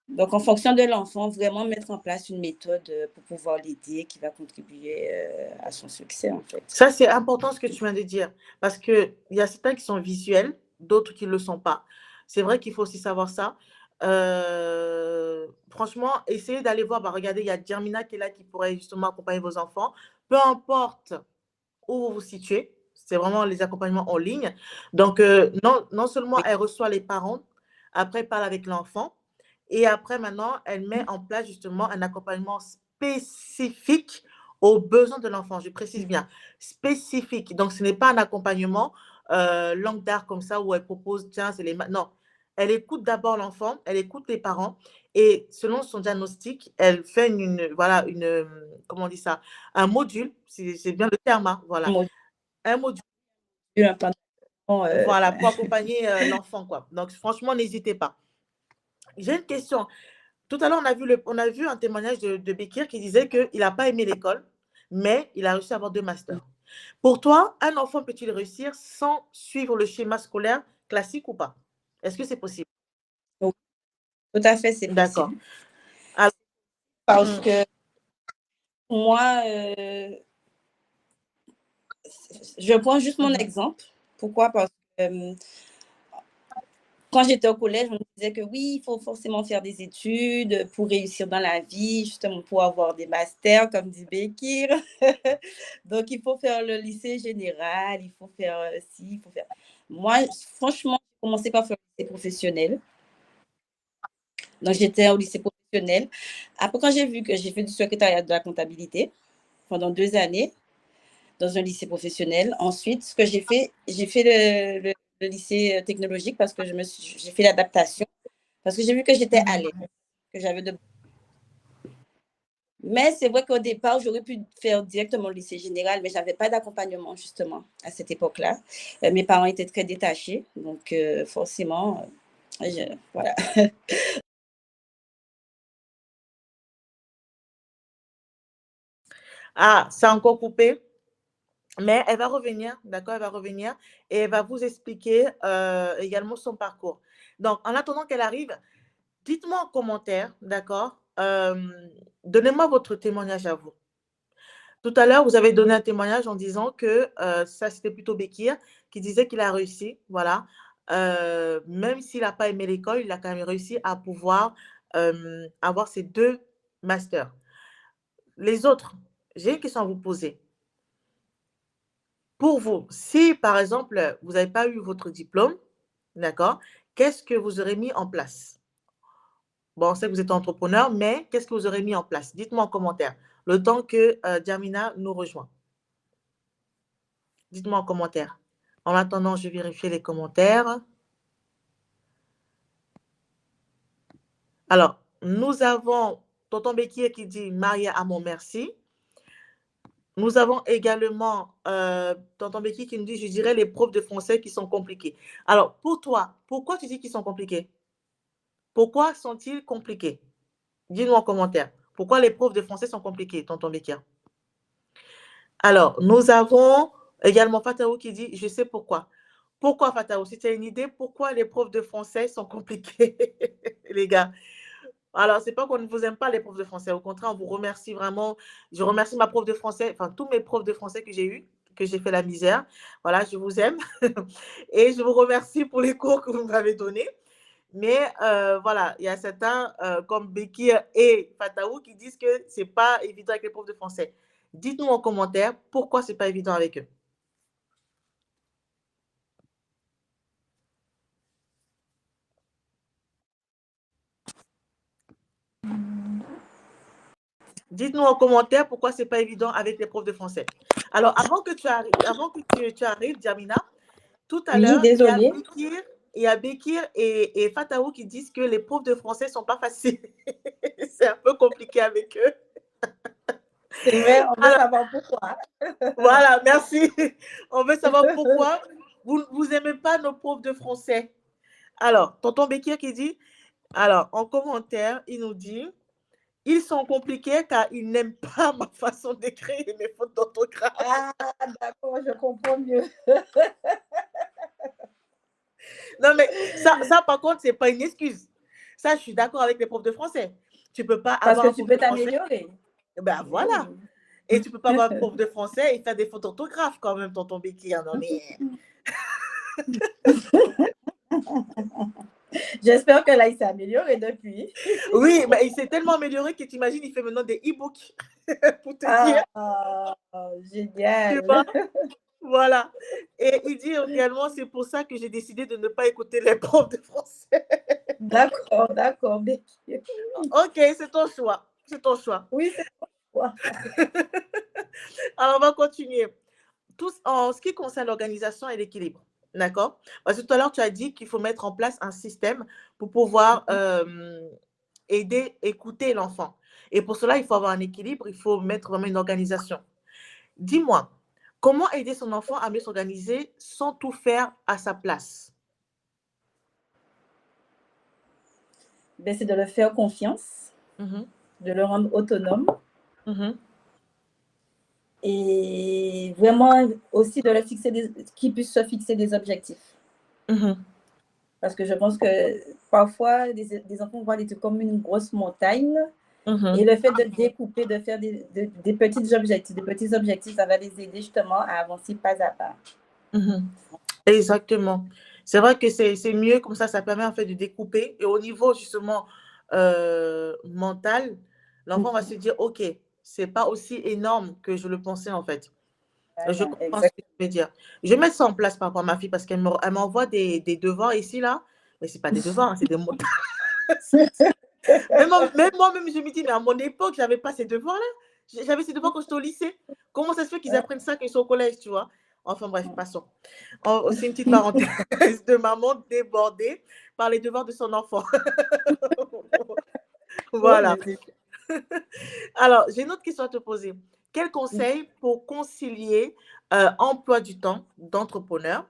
Donc, en fonction de l'enfant, vraiment mettre en place une méthode pour pouvoir l'aider qui va contribuer à son succès, en fait. Ça, c'est important ce que tu viens de dire, parce qu'il y a certains qui sont visuels d'autres qui ne le sont pas. C'est vrai qu'il faut aussi savoir ça. Franchement, essayez d'aller voir. Bah, regardez, il y a Germina qui est là qui pourrait justement accompagner vos enfants. Peu importe où vous vous situez, c'est vraiment les accompagnements en ligne. Donc, non seulement Oui. elle reçoit les parents, après elle parle avec l'enfant, et après maintenant, elle met en place justement un accompagnement spécifique aux besoins de l'enfant. Je précise bien, spécifique. Donc, ce n'est pas un accompagnement langue d'art comme ça où elle propose, tiens, c'est les... Non, elle écoute d'abord l'enfant, elle écoute les parents, et selon son diagnostic, elle fait voilà, comment on dit ça, un module, c'est bien le terme, hein, voilà, un module, voilà, pour accompagner l'enfant, quoi. Donc, franchement, n'hésitez pas. J'ai une question. Tout à l'heure, on a vu un témoignage de Bekir qui disait qu'il n'a pas aimé l'école, mais il a réussi à avoir 2 masters. Pour toi, un enfant peut-il réussir sans suivre le schéma scolaire classique ou pas? Est-ce que c'est possible? Oui, tout à fait, c'est D'accord. possible. Alors, Parce que moi, je prends juste mon exemple. Pourquoi? Parce que quand j'étais au collège, on me disait que oui, il faut forcément faire des études pour réussir dans la vie, justement pour avoir des masters, comme dit Bekir. Donc, il faut faire le lycée général, il faut faire ci, il faut faire... Moi, franchement, j'ai commencé par faire le lycée professionnel. Donc, j'étais au lycée professionnel. Après, quand j'ai vu que j'ai fait du secrétariat de la comptabilité pendant 2 années dans un lycée professionnel, ensuite, ce que j'ai fait le lycée technologique parce que j'ai fait l'adaptation, parce que j'ai vu que j'étais à l'aise, que j'avais de... Mais c'est vrai qu'au départ, j'aurais pu faire directement le lycée général, mais je n'avais pas d'accompagnement, justement, à cette époque-là. Mes parents étaient très détachés, donc forcément, voilà. Ah, c'est encore coupé, mais elle va revenir, d'accord, elle va revenir et elle va vous expliquer également son parcours. Donc, en attendant qu'elle arrive, dites-moi en commentaire, d'accord, donnez-moi votre témoignage à vous. Tout à l'heure, vous avez donné un témoignage en disant que ça, c'était plutôt Bekir, qui disait qu'il a réussi, voilà. Même s'il n'a pas aimé l'école, il a quand même réussi à pouvoir avoir ses 2 masters. Les autres, j'ai une question à vous poser. Pour vous, si par exemple, vous n'avez pas eu votre diplôme, d'accord, qu'est-ce que vous aurez mis en place? Bon, on sait que vous êtes entrepreneur, mais qu'est-ce que vous aurez mis en place? Dites-moi en commentaire, le temps que Djamina nous rejoint. Dites-moi en commentaire. En attendant, je vais vérifier les commentaires. Alors, nous avons Tonton Bekir qui dit Maria à mon merci. Nous avons également Tonton Bekir qui nous dit je dirais les profs de français qui sont compliqués. Alors, pour toi, pourquoi tu dis qu'ils sont compliqués? Pourquoi sont-ils compliqués? Dis-nous en commentaire. Pourquoi les profs de français sont compliqués, Tonton Bekir? Alors, nous avons également Fataou qui dit je sais pourquoi. Pourquoi, Fataou? Si tu as une idée, pourquoi les profs de français sont compliqués, les gars? Alors, c'est pas qu'on ne vous aime pas, les profs de français. Au contraire, on vous remercie vraiment. Je remercie ma prof de français, enfin, tous mes profs de français que j'ai eus, que j'ai fait la misère. Voilà, je vous aime. Et je vous remercie pour les cours que vous m'avez donnés. Mais voilà, il y a certains comme Bekir et Fataou qui disent que c'est pas évident avec les profs de français. Dites-nous en commentaire pourquoi c'est pas évident avec eux. Dites-nous en commentaire pourquoi c'est pas évident avec les profs de français. Alors, avant que tu arrives, Djamina, tout à Oui, l'heure, désolée. il y a Bekir et Fataou qui disent que les profs de français ne sont pas faciles. C'est un peu compliqué avec eux. C'est vrai, on veut Alors, savoir pourquoi. voilà, merci. On veut savoir pourquoi vous n'aimez pas nos profs de français. Alors, tonton Bekir qui dit, alors, en commentaire, il nous dit, ils sont compliqués car ils n'aiment pas ma façon d'écrire et mes fautes d'orthographe. Ah, d'accord, je comprends mieux. Non, mais ça par contre, ce n'est pas une excuse. Ça, je suis d'accord avec les profs de français. Tu ne peux pas Parce avoir que un tu prof de peux français. t'améliorer. Ben voilà. Oui. Et tu ne peux pas avoir un prof de français et faire des fautes d'orthographe quand même, tonton Bekir. Non, mais J'espère que là, il s'est amélioré depuis. Oui, bah, il s'est tellement amélioré que tu imagines, il fait maintenant des e-books pour te dire, Ah, tu génial. vois. Voilà. Et il dit également, c'est pour ça que j'ai décidé de ne pas écouter les profs de français. D'accord, d'accord, Becky. Ok, c'est ton choix. C'est ton choix. Oui, c'est toi. Alors, on va continuer. Tout en ce qui concerne l'organisation et l'équilibre. D'accord? Parce que tout à l'heure, tu as dit qu'il faut mettre en place un système pour pouvoir aider, écouter l'enfant. Et pour cela, il faut avoir un équilibre, il faut mettre vraiment une organisation. Dis-moi, comment aider son enfant à mieux s'organiser sans tout faire à sa place? Ben, c'est de le faire confiance, Mhm, de le rendre autonome mhm, et vraiment aussi de le fixer qu'il puisse se fixer des objectifs. mhm, Parce que je pense que parfois, des enfants voient des trucs comme une grosse montagne et mhm, le fait de découper, de faire des petits objectifs, ça va les aider justement à avancer pas à pas. mhm. Exactement. C'est vrai que c'est mieux comme ça permet en fait de découper. Et au niveau justement mental, l'enfant va se dire, OK, c'est pas aussi énorme que je le pensais en fait. Je Voilà, comprends ce que exactement. tu veux dire. Je vais mettre ça en place par rapport à ma fille parce elle m'envoie des devoirs ici, là. Mais c'est pas des devoirs, hein, c'est des mots. Même moi-même, je me dis, mais à mon époque, j'avais pas ces devoirs-là. J'avais ces devoirs quand j'étais au lycée. Comment ça se fait qu'ils apprennent ça quand ils sont au collège, tu vois? Enfin bref, passons. C'est une petite parenthèse de maman débordée par les devoirs de son enfant. Oh, Voilà. Alors, j'ai une autre question à te poser. Quel conseil pour concilier emploi du temps d'entrepreneur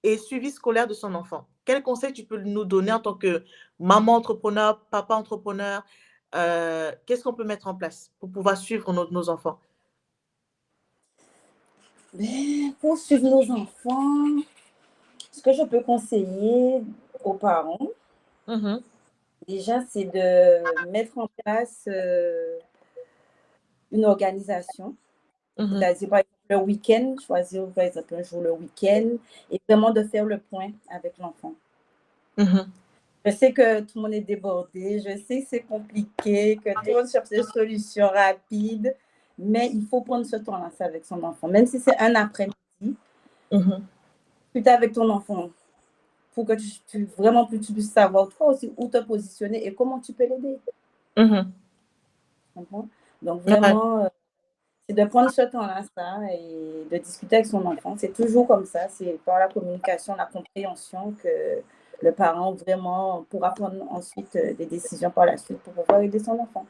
et suivi scolaire de son enfant? Quel conseil tu peux nous donner en tant que maman entrepreneur, papa entrepreneur? Qu'est-ce qu'on peut mettre en place pour pouvoir suivre nos enfants? Ben, pour suivre nos enfants, ce que je peux conseiller aux parents, Mhm, déjà, c'est de mettre en place une organisation. mhm, C'est-à-dire, par exemple, le week-end, choisir par exemple un jour le week-end et vraiment de faire le point avec l'enfant. mhm, Je sais que tout le monde est débordé, je sais que c'est compliqué, que tout le monde cherche des solutions rapides, mais il faut prendre ce temps-là avec son enfant. Même si c'est un après-midi, mhm, tu es avec ton enfant pour que vraiment tu puisses savoir toi aussi où te positionner et comment tu peux l'aider. mhm. Donc Ouais. vraiment, c'est de prendre ce temps-là, ça, et de discuter avec son enfant. C'est toujours comme ça, c'est par la communication, la compréhension que le parent vraiment pourra prendre ensuite des décisions par la suite pour pouvoir aider son enfant.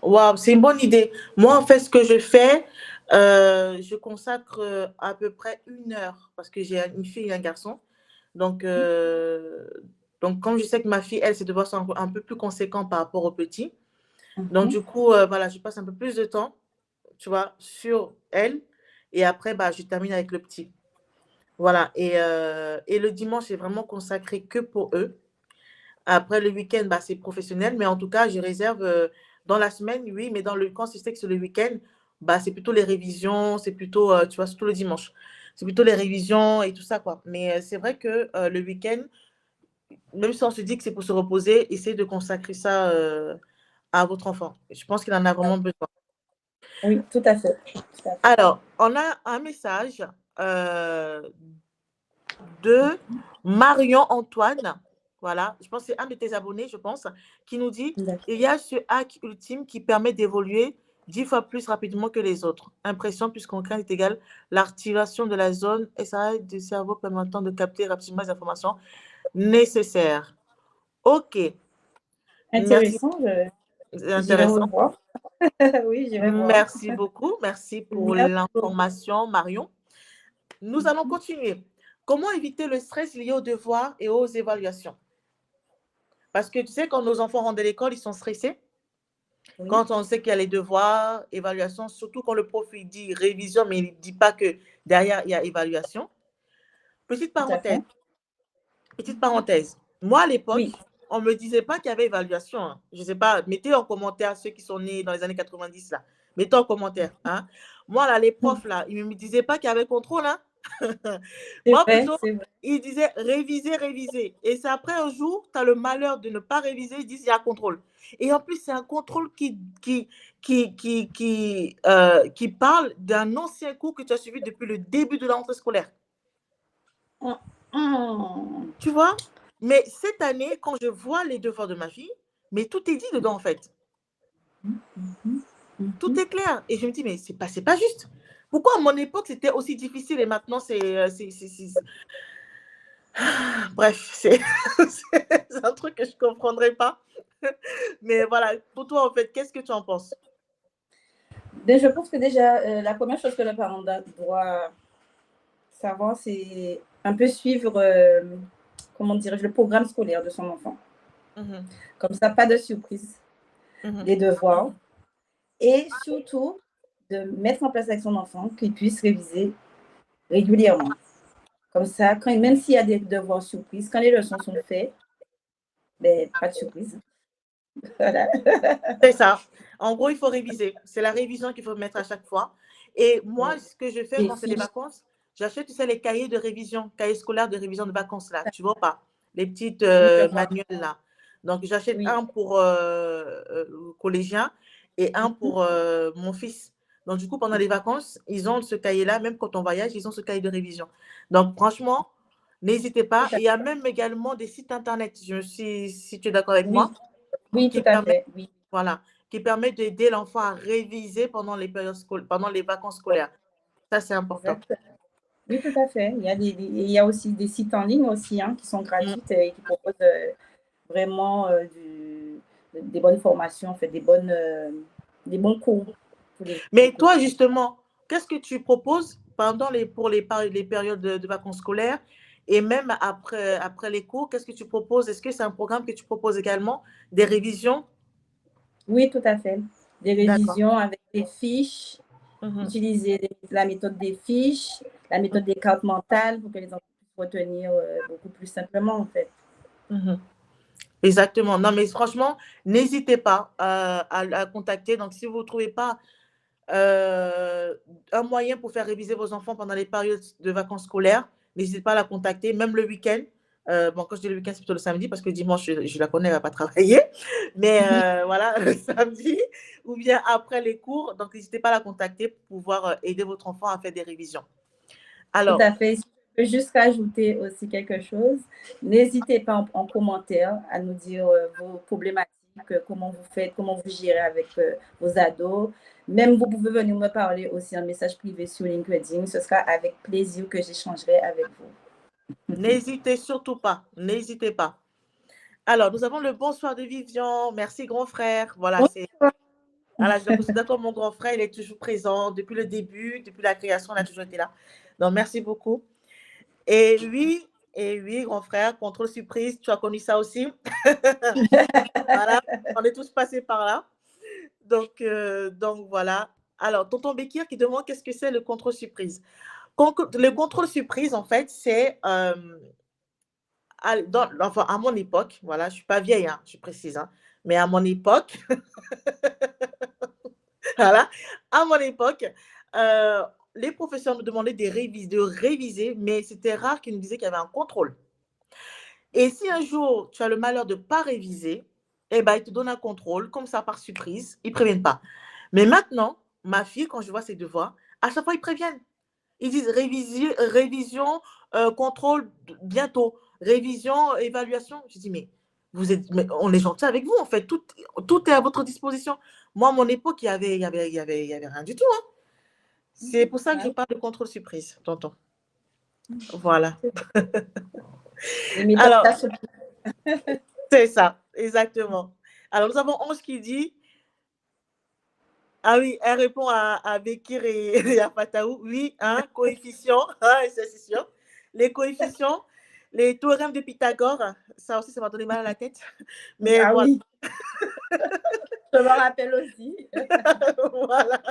Waouh, c'est une bonne idée. Moi, en fait, ce que je fais, je consacre à peu près 1 heure parce que j'ai une fille et un garçon. Donc, euh, donc, comme je sais que ma fille, elle, ses devoirs sont un peu plus conséquents par rapport au petit. Donc, Mhm. du coup, voilà, je passe un peu plus de temps, tu vois, sur elle. Et après, bah, je termine avec le petit. Voilà. Et le dimanche, c'est vraiment consacré que pour eux. Après, le week-end, bah, c'est professionnel. Mais en tout cas, je réserve dans la semaine, oui. Mais quand je sais que c'est le week-end, bah, c'est plutôt les révisions. C'est plutôt, tu vois, surtout le dimanche. C'est plutôt les révisions et tout ça, quoi. Mais c'est vrai que le week-end, même si on se dit que c'est pour se reposer, essayez de consacrer ça à votre enfant. Je pense qu'il en a vraiment besoin. Oui, tout à fait. Tout à fait. Alors, on a un message euh, de Marion Antoine. Voilà, je pense que c'est un de tes abonnés, je pense, qui nous dit, il y a ce hack ultime qui permet d'évoluer 10 fois plus rapidement que les autres. Impression plus concrète est égale l'activation de la zone SAI du cerveau permettant de capter rapidement les informations nécessaires. OK, merci. Intéressant, C'est j'irai intéressant. revoir. Oui, j'irai voir. Merci beaucoup. Merci pour Merci beaucoup. l'information, Marion. Nous allons continuer. Comment éviter le stress lié aux devoirs et aux évaluations? Parce que tu sais, quand nos enfants rentrent de l'école, ils sont stressés. Oui, Quand on sait qu'il y a les devoirs, évaluation, surtout quand le prof il dit révision, mais il ne dit pas que derrière, il y a évaluation. Petite tout à parenthèse, fait. petite parenthèse. Moi, à l'époque, Oui. on ne me disait pas qu'il y avait évaluation, hein. Je ne sais pas, mettez en commentaire ceux qui sont nés dans les années 90, là. Mettez en commentaire. Hein. Moi, là, les profs, là, ils ne me disaient pas qu'il y avait contrôle. Hein. Moi, plutôt, c'est vrai. il disait réviser, réviser. Et c'est après un jour, tu as le malheur de ne pas réviser, ils disent il y a un contrôle. Et en plus, c'est un contrôle qui parle d'un ancien cours que tu as suivi depuis le début de la rentrée scolaire. Hum, hum. Tu vois? Mais cette année, quand je vois les devoirs de ma fille, mais tout est dit dedans, en fait. Mhm, Tout mhm. est clair. Et je me dis, mais c'est pas juste. Pourquoi à mon époque, c'était aussi difficile et maintenant, bref, c'est un truc que je ne comprendrai pas. Mais voilà, pour toi, en fait, qu'est-ce que tu en penses? Ben, je pense que déjà, la première chose que le parent doit savoir, c'est un peu suivre, comment dirais-je, le programme scolaire de son enfant. Mhm, Comme ça, pas de surprise, mhm. les devoirs. Et surtout, de mettre en place avec son enfant qu'il puisse réviser régulièrement. Comme ça, même s'il y a des devoirs surprises, quand les leçons sont faites, ben, pas de surprise. Voilà. C'est ça. En gros, il faut réviser. C'est la révision qu'il faut mettre à chaque fois. Et moi, ce que je fais Les quand c'est les fiches. vacances, j'achète, tu sais, les cahiers de révision, cahiers scolaires de révision de vacances, là. Tu vois pas? Les petites Oui, je vois. manuels, là. Donc, j'achète Oui. un pour collégien et un Mhm. pour mon fils. Donc, du coup, pendant les vacances, ils ont ce cahier-là. Même quand on voyage, ils ont ce cahier de révision. Donc, franchement, n'hésitez Tout pas. à Et il y a même également des sites Internet, si tu es d'accord avec Oui, moi, oui, qui tout à permettent fait. Oui. voilà, qui permet d'aider l'enfant à réviser pendant les périodes pendant les vacances scolaires. Ça, c'est important. Exact. Oui, tout à fait. Il y a aussi des sites en ligne aussi, hein, qui sont Mm. gratuits et qui proposent vraiment des bonnes formations, en fait, des bons cours pour les Mais toi, petits. justement, qu'est-ce que tu proposes pour les périodes de vacances scolaires et même après les cours, qu'est-ce que tu proposes? Est-ce que c'est un programme que tu proposes également? Des révisions? Oui, tout à fait. Des D'accord. révisions avec des fiches, Mhm. utiliser la méthode des fiches, la méthode des cartes mentales pour que les enfants puissent retenir beaucoup plus simplement, en fait. Mhm. Exactement. Non, mais franchement, n'hésitez pas à contacter. Donc, si vous ne trouvez pas euh, un moyen pour faire réviser vos enfants pendant les périodes de vacances scolaires, n'hésitez pas à la contacter, même le week-end. Bon, quand je dis le week-end, c'est plutôt le samedi parce que le dimanche, je la connais, elle ne va pas travailler. Mais voilà, le samedi ou bien après les cours. Donc, n'hésitez pas à la contacter pour pouvoir aider votre enfant à faire des révisions. Tout Alors, à fait. Si je peux juste rajouter aussi quelque chose, n'hésitez pas en commentaire à nous dire vos problématiques, comment vous faites, comment vous gérez avec vos ados. Même vous pouvez venir me parler aussi en message privé sur LinkedIn. Ce sera avec plaisir que j'échangerai avec vous. n'hésitez surtout pas. N'hésitez pas. Alors, nous avons le bonsoir de Vivian. Merci, grand frère. Voilà, Bonsoir. voilà, je le considère comme mon grand frère. Il est toujours présent depuis le début, depuis la création, il a toujours été là. Donc, merci beaucoup. Et oui, grand frère, contrôle surprise, tu as connu ça aussi. Voilà, on est tous passés par là. Donc voilà. Alors, tonton Bekir qui demande qu'est-ce que c'est le contrôle surprise. Le contrôle surprise, en fait, c'est enfin, à mon époque, voilà, je ne suis pas vieille, hein, je précise, hein, mais à mon époque, voilà, à mon époque, euh, les professeurs nous demandaient de réviser, mais c'était rare qu'ils nous disaient qu'il y avait un contrôle. Et si un jour, tu as le malheur de ne pas réviser, eh ben, ils te donnent un contrôle, comme ça, par surprise, ils ne préviennent pas. Mais maintenant, ma fille, quand je vois ses devoirs, à chaque fois, ils préviennent. Ils disent révision, contrôle bientôt, révision, évaluation. Je dis, mais on est gentil avec vous, en fait, tout est à votre disposition. Moi, à mon époque, il y avait rien du tout, hein. C'est pour ça que je parle de contrôle surprise, tonton. Voilà. Les méthodes Alors, d'assaut. c'est ça, exactement. Alors, nous avons Ange qui dit, ah oui, elle répond à Bekir et à Fataou, oui, hein, coefficient, hein, c'est sûr. Les coefficients, les théorèmes de Pythagore, ça aussi, ça m'a donné mal à la tête. Mais Ah voilà, oui, je me rappelle aussi. voilà.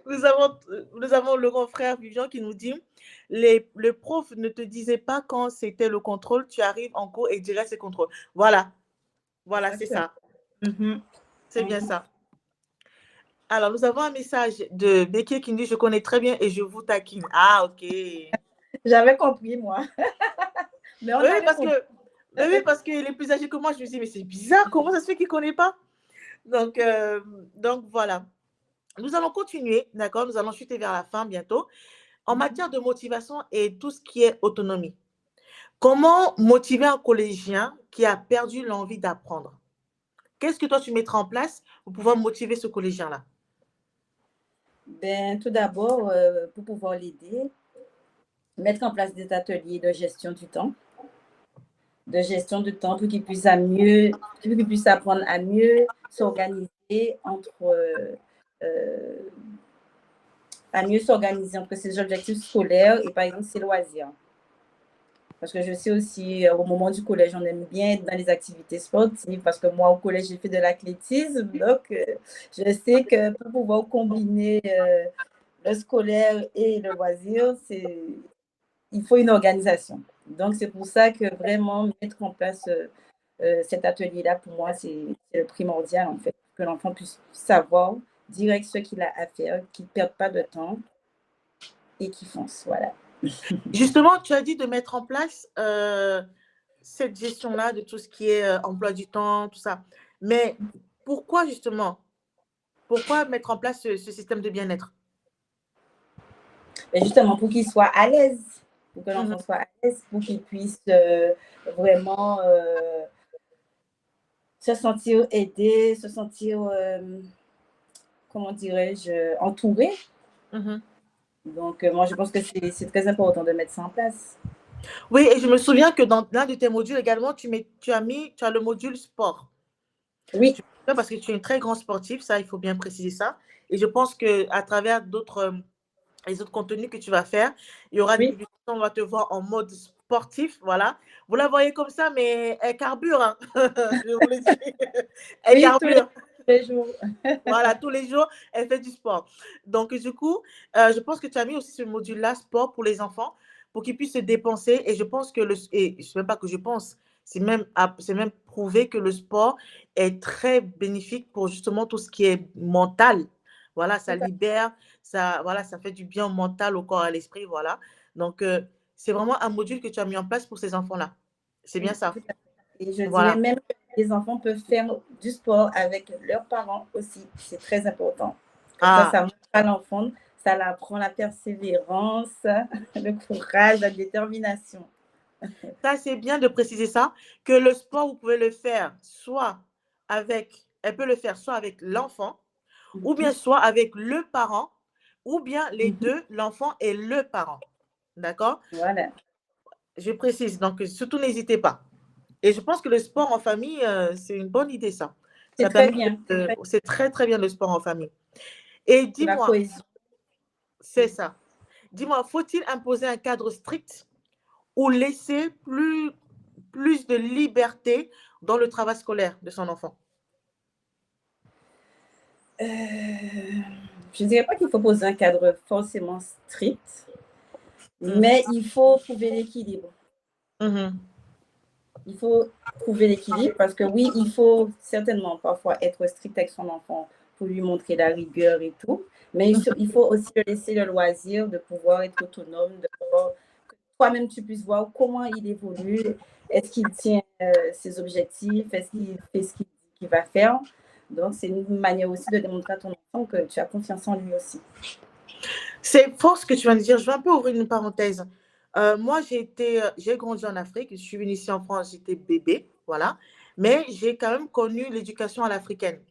Nous avons le grand frère Vivian qui nous dit, le prof ne te disait pas quand c'était le contrôle, tu arrives en cours et dirais c'est contrôle. Voilà, voilà, c'est Exactement. ça. Mhm. C'est bien ça. Alors, nous avons un message de Becky qui nous dit: «Je connais très bien et je vous taquine». Ah, OK. Oui, J'avais compris, moi. Mais on oui, a parce répondu. que oui, parce qu'il est plus âgé que moi. Je me dis: «Mais c'est bizarre, comment ça se fait qu'il ne connaît pas?» Donc, voilà. Nous allons continuer, d'accord? Nous allons chuter vers la fin bientôt. En matière de motivation et tout ce qui est autonomie, comment motiver un collégien qui a perdu l'envie d'apprendre? Qu'est-ce que toi tu mettras en place pour pouvoir motiver ce collégien-là? Ben, tout d'abord, pour pouvoir l'aider, mettre en place des ateliers de gestion du temps pour qu'il puisse apprendre à mieux s'organiser euh, entre ses objectifs scolaires et par exemple ses loisirs. Parce que je sais aussi, au moment du collège, on aime bien être dans les activités sportives, parce que moi, au collège, j'ai fait de l'athlétisme. Donc, je sais que pour pouvoir combiner le scolaire et le loisir, il faut une organisation. Donc, c'est pour ça que vraiment mettre en place cet atelier-là, pour moi, c'est le primordial, en fait, que l'enfant puisse savoir direct ce qu'il a à faire, qu'il ne perde pas de temps et qu'il fonce. Voilà. Justement, tu as dit de mettre en place cette gestion-là de tout ce qui est emploi du temps, tout ça. Mais pourquoi justement? Pourquoi mettre en place ce système de bien-être? Mais justement, pour qu'il soit à l'aise, pour que Mhm, l'enfant soit à l'aise, pour qu'il puisse vraiment se sentir aidé, se sentir, comment dirais-je, entouré. mhm. Donc, moi, je pense que c'est très important de mettre ça en place. Oui, et je me souviens que dans l'un de tes modules également, tu as le module sport. Oui, Parce que tu es une très grande sportive, ça, il faut bien préciser ça. Et je pense qu'à travers les autres contenus que tu vas faire, il y aura des oui, publications, on va te voir en mode sportif, voilà. Vous la voyez comme ça, mais elle carbure, hein. Je vous le dis. Elle oui, tous carbure. les jours. Voilà, tous les jours, elle fait du sport. Donc, du coup, je pense que tu as mis aussi ce module-là, sport pour les enfants, pour qu'ils puissent se dépenser. Et je pense que et je sais même pas que je pense, c'est même prouvé que le sport est très bénéfique pour justement tout ce qui est mental. Voilà, ça Tout à libère, voilà, ça fait du bien au mental, au corps, à l'esprit, voilà. Donc, c'est vraiment un module que tu as mis en place pour ces enfants-là. C'est bien oui, ça. tout à fait. Et je dirais Voilà. même que les enfants peuvent faire du sport avec leurs parents aussi. C'est très important. Comme Ah, ça montre à l'enfant, ça l'apprend la persévérance, le courage, la détermination. ça, c'est bien de préciser ça, que le sport, vous pouvez le faire soit elle peut le faire soit avec l'enfant, ou bien Mhm. soit avec le parent, ou bien les Mhm. deux, l'enfant et le parent. D'accord? Voilà. Je précise, donc surtout n'hésitez pas. Et je pense que le sport en famille, c'est une bonne idée, ça. C'est Ça très permet bien. c'est très, très bien le sport en famille. Et Pour la dis-moi, cohésion. c'est ça. Dis-moi, faut-il imposer un cadre strict ou laisser plus de liberté dans le travail scolaire de son enfant? Je ne dirais pas qu'il faut poser un cadre forcément strict, Mmh. mais il faut trouver l'équilibre. Mmh. Il faut trouver l'équilibre parce que oui, il faut certainement parfois être strict avec son enfant pour lui montrer la rigueur et tout, mais il faut aussi le laisser le loisir de pouvoir être autonome, de pouvoir que toi-même tu puisses voir comment il évolue, est-ce qu'il tient ses objectifs, est-ce qu'il fait ce qu'il dit qu'il va faire. Donc, c'est une manière aussi de démontrer à ton enfant que tu as confiance en lui aussi. C'est fort ce que tu viens de dire. Je vais un peu ouvrir une parenthèse. Moi, j'ai grandi en Afrique. Je suis venue ici en France, j'étais bébé, voilà. Mais j'ai quand même connu l'éducation à l'africaine,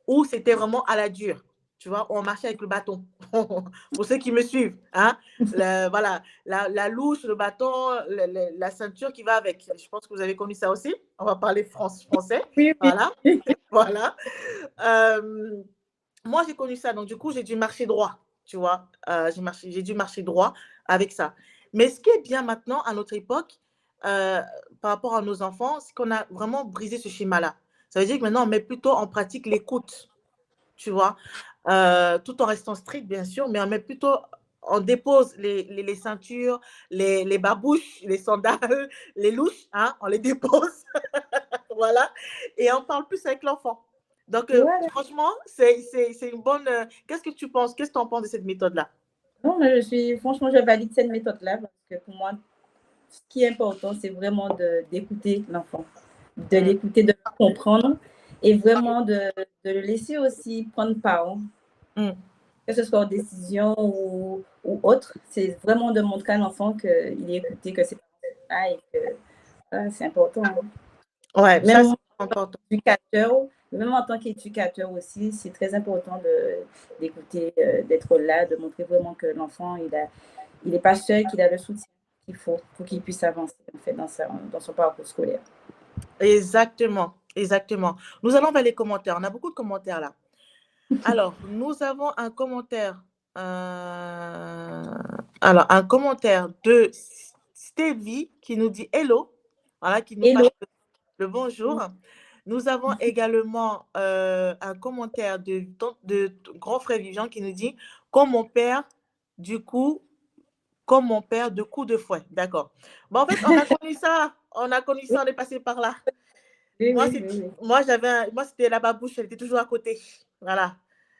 où c'était vraiment à la dure. Tu vois, on marchait avec le bâton. Pour ceux qui me suivent, hein. Voilà, la louche, le bâton, la ceinture qui va avec. Je pense que vous avez connu ça aussi. On va parler français. Oui, oui. Voilà, voilà. Euh, Moi, j'ai connu ça, donc du coup, j'ai dû marcher droit, tu vois? J'ai dû marcher droit avec ça. Mais ce qui est bien maintenant, à notre époque, heu, par rapport à nos enfants, c'est qu'on a vraiment brisé ce schéma-là. Ça veut dire que maintenant, on met plutôt en pratique l'écoute, tu vois? Tout en restant strict, bien sûr, mais on dépose les ceintures, les babouches, les sandales, les louches, hein, on les dépose, voilà, et on parle plus avec l'enfant. Donc, Voilà. franchement, c'est une bonne. Qu'est-ce que tu penses? Qu'est-ce que tu en penses de cette méthode-là? Non, mais franchement, je valide cette méthode-là parce que pour moi, ce qui est important, c'est vraiment d'écouter l'enfant, de Mm. l'écouter, de le comprendre et vraiment de le laisser aussi prendre parole, Mm. que ce soit en décision ou autre. C'est vraiment de montrer à l'enfant qu'il est écouté, que c'est là et que c'est important. Hein. Ouais, ça, Même c'est important. même en tant qu'éducateur aussi, c'est très important d'écouter, d'être là, de montrer vraiment que l'enfant, il n'est pas seul, qu'il a le soutien qu'il faut pour qu'il puisse avancer en fait, dans son parcours scolaire. Exactement, exactement. Nous allons vers les commentaires. On a beaucoup de commentaires là. Alors, nous avons un commentaire. Alors, un commentaire de Stevie qui nous dit hello. Voilà, qui nous passe Hello. le bonjour. Nous avons également un commentaire de grand frère Vivian qui nous dit comme mon père, du coup, comme mon père, de coups de fouet. D'accord. Bon, en fait, on a connu ça. On a connu ça, on est passé par là. Oui, Moi, oui, oui, oui. moi, c'était la babouche, elle était toujours à côté. Voilà.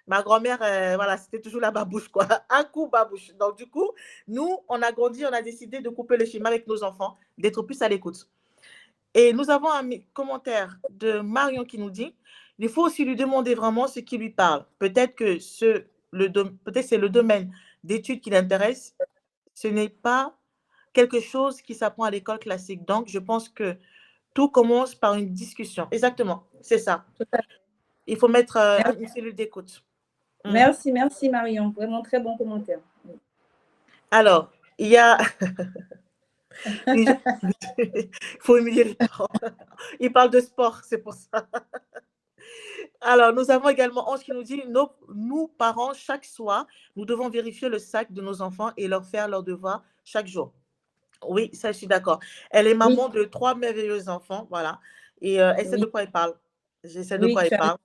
Ma grand-mère, voilà, c'était toujours la babouche, quoi. Un coup, babouche. Donc, du coup, nous, on a grandi, on a décidé de couper le schéma avec nos enfants, d'être plus à l'écoute. Et nous avons un commentaire de Marion qui nous dit, il faut aussi lui demander vraiment ce qui lui parle. Peut-être que peut-être c'est le domaine d'études qui l'intéresse. Ce n'est pas quelque chose qui s'apprend à l'école classique. Donc, je pense que tout commence par une discussion. Exactement, c'est ça. Tout à fait. Il faut mettre une cellule d'écoute. Merci, merci Marion. Vraiment très bon commentaire. Alors, il y a... il faut humilier les parents. Il parle de sport, c'est pour ça. Alors, nous avons également Ange qui nous dit, nous, parents, chaque soir, nous devons vérifier le sac de nos enfants et leur faire leurs devoirs chaque jour. Oui, ça, je suis d'accord. Elle est Oui, maman de 3 merveilleux enfants, voilà. Et elle sait de oui, quoi elle parle. Je sais de oui, quoi elle parle.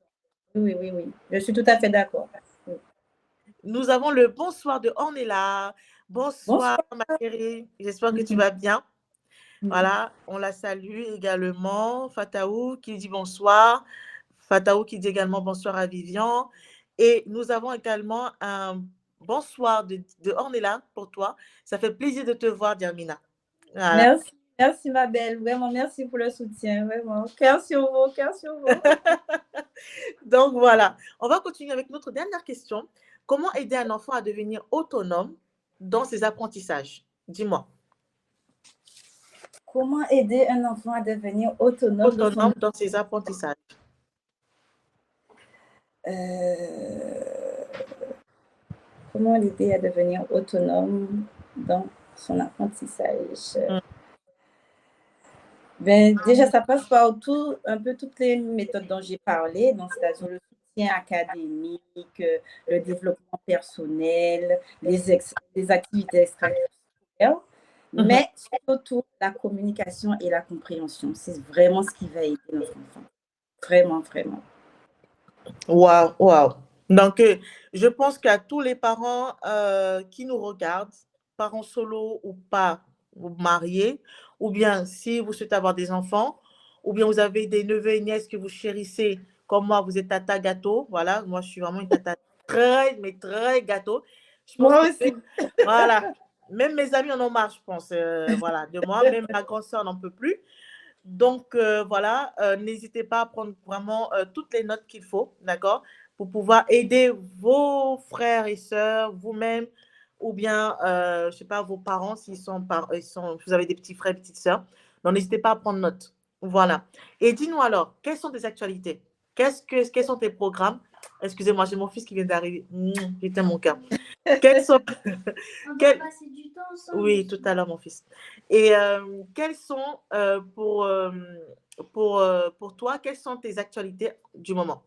oui, oui, oui. Je suis tout à fait d'accord. Oui. Nous avons le bonsoir de Ornella. Bonsoir, Bonsoir. ma chérie. J'espère que tu vas bien. Mhm. Voilà, on la salue également. Fataou qui dit bonsoir. Fataou qui dit également bonsoir à Vivian. Et nous avons également un bonsoir de Ornella pour toi. Ça fait plaisir de te voir, Diamina. Voilà. Merci, merci ma belle. Vraiment, merci pour le soutien. Vraiment. Cœur sur vous, cœur sur vous. Donc voilà, on va continuer avec notre dernière question. Comment aider un enfant à devenir autonome dans ses apprentissages? Dis-moi. Comment aider un enfant à devenir autonome dans son... Autonome dans ses apprentissages. Comment l'aider à devenir autonome dans son apprentissage? Mm. Ben, déjà, ça passe par un peu toutes les méthodes dont j'ai parlé, donc c'est-à-dire le soutien académique, le développement personnel, les activités extracurriculaires, Mhm. mais surtout la communication et la compréhension. C'est vraiment ce qui va aider notre enfant. Vraiment, vraiment. Waouh, waouh. Donc, je pense qu'à tous les parents qui nous regardent, parents solo ou pas, ou mariés, ou bien si vous souhaitez avoir des enfants, ou bien vous avez des neveux et nièces que vous chérissez, comme moi, vous êtes tata gâteau. Voilà, moi, je suis vraiment une tata très, mais très gâteau. Je pense Moi que aussi. voilà, même mes amis en ont marre, je pense, voilà, de moi. Même ma grande sœur n'en peut plus. Donc, voilà, n'hésitez pas à prendre vraiment toutes les notes qu'il faut, d'accord, pour pouvoir aider vos frères et sœurs, vous-même, ou bien, je ne sais pas, vos parents, vous avez des petits frères et petites sœurs. Donc, n'hésitez pas à prendre note. Voilà. Et dis-nous alors, quelles sont tes actualités? Quels sont tes programmes? Excusez-moi, j'ai mon fils qui vient d'arriver. Putain, mon cœur. Quels sont... On Quels... va passer du temps ensemble. Oui, tout à l'heure, mon fils. Et quels sont, pour toi, quelles sont tes actualités du moment?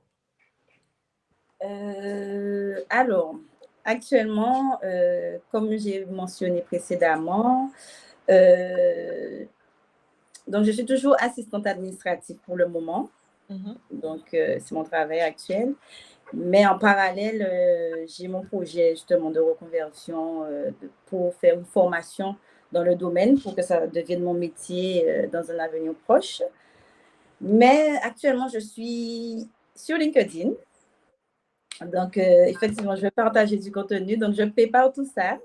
Alors, actuellement, comme j'ai mentionné précédemment, donc je suis toujours assistante administrative pour le moment. Donc, c'est mon travail actuel. Mais en parallèle, j'ai mon projet justement de reconversion pour faire une formation dans le domaine pour que ça devienne mon métier dans un avenir proche. Mais actuellement, je suis sur LinkedIn. Donc, effectivement, je vais partager du contenu. Donc, je prépare tout ça.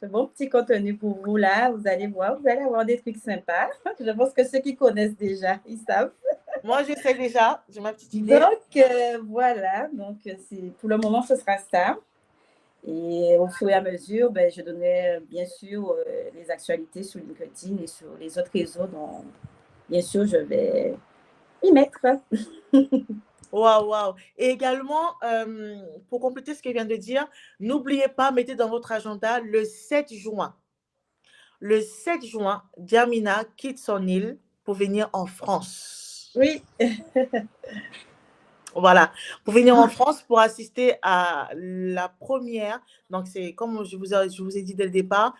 Ce bon petit contenu pour vous là. Vous allez voir, vous allez avoir des trucs sympas. Je pense que ceux qui connaissent déjà, ils savent. Moi, je sais déjà, j'ai ma petite idée. Donc, voilà. Donc, pour le moment, ce sera ça. Et au fur et à mesure, ben, je donnerai bien sûr les actualités sur LinkedIn et sur les autres réseaux. Donc, bien sûr, je vais y mettre. Waouh, waouh. Et également, pour compléter ce qu'elle vient de dire, n'oubliez pas, mettez dans votre agenda le 7 juin. Le 7 juin, Diamina quitte son île pour venir en France. Oui. Voilà, pour venir en France pour assister à la première. Donc, c'est comme je vous ai dit dès le départ,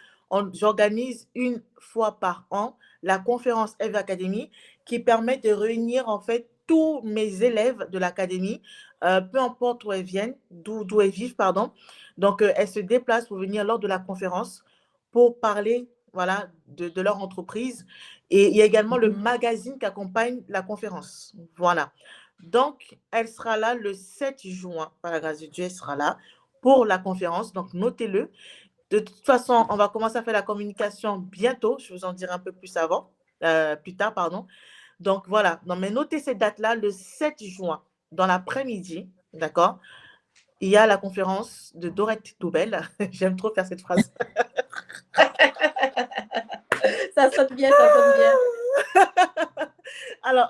j'organise une fois par an la conférence Eve Academy qui permet de réunir en fait tous mes élèves de l'académie, peu importe où elles viennent, d'où elles vivent, pardon. Donc, elles se déplacent pour venir lors de la conférence pour parler, voilà, de leur entreprise. Et il y a également le magazine qui accompagne la conférence. Voilà. Donc, elle sera là le 7 juin, par la grâce de Dieu, elle sera là pour la conférence. Donc, notez-le. De toute façon, on va commencer à faire la communication bientôt. Je vous en dirai un peu plus plus tard, pardon. Donc, voilà. Non, mais notez cette date-là, le 7 juin, dans l'après-midi, d'accord? Il y a la conférence de Dorette Toubel. J'aime trop faire cette phrase. Ça sonne bien, ça sonne bien. Alors,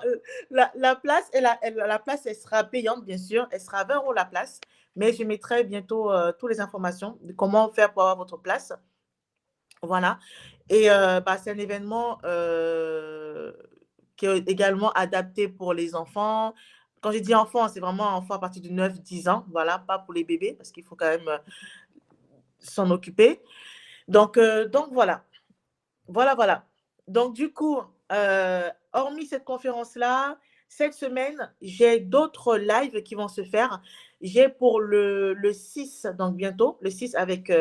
la place, la place, elle sera payante, bien sûr. Elle sera à 20 € la place. Mais je mettrai bientôt toutes les informations de comment faire pour avoir votre place. Voilà. Et c'est un événement qui est également adapté pour les enfants. Quand je dis enfants, c'est vraiment enfants à partir de 9-10 ans. Voilà, pas pour les bébés, parce qu'il faut quand même s'en occuper. Donc voilà. Voilà. Donc, du coup, hormis cette conférence-là, cette semaine, j'ai d'autres lives qui vont se faire. J'ai pour le 6, donc bientôt, le 6 avec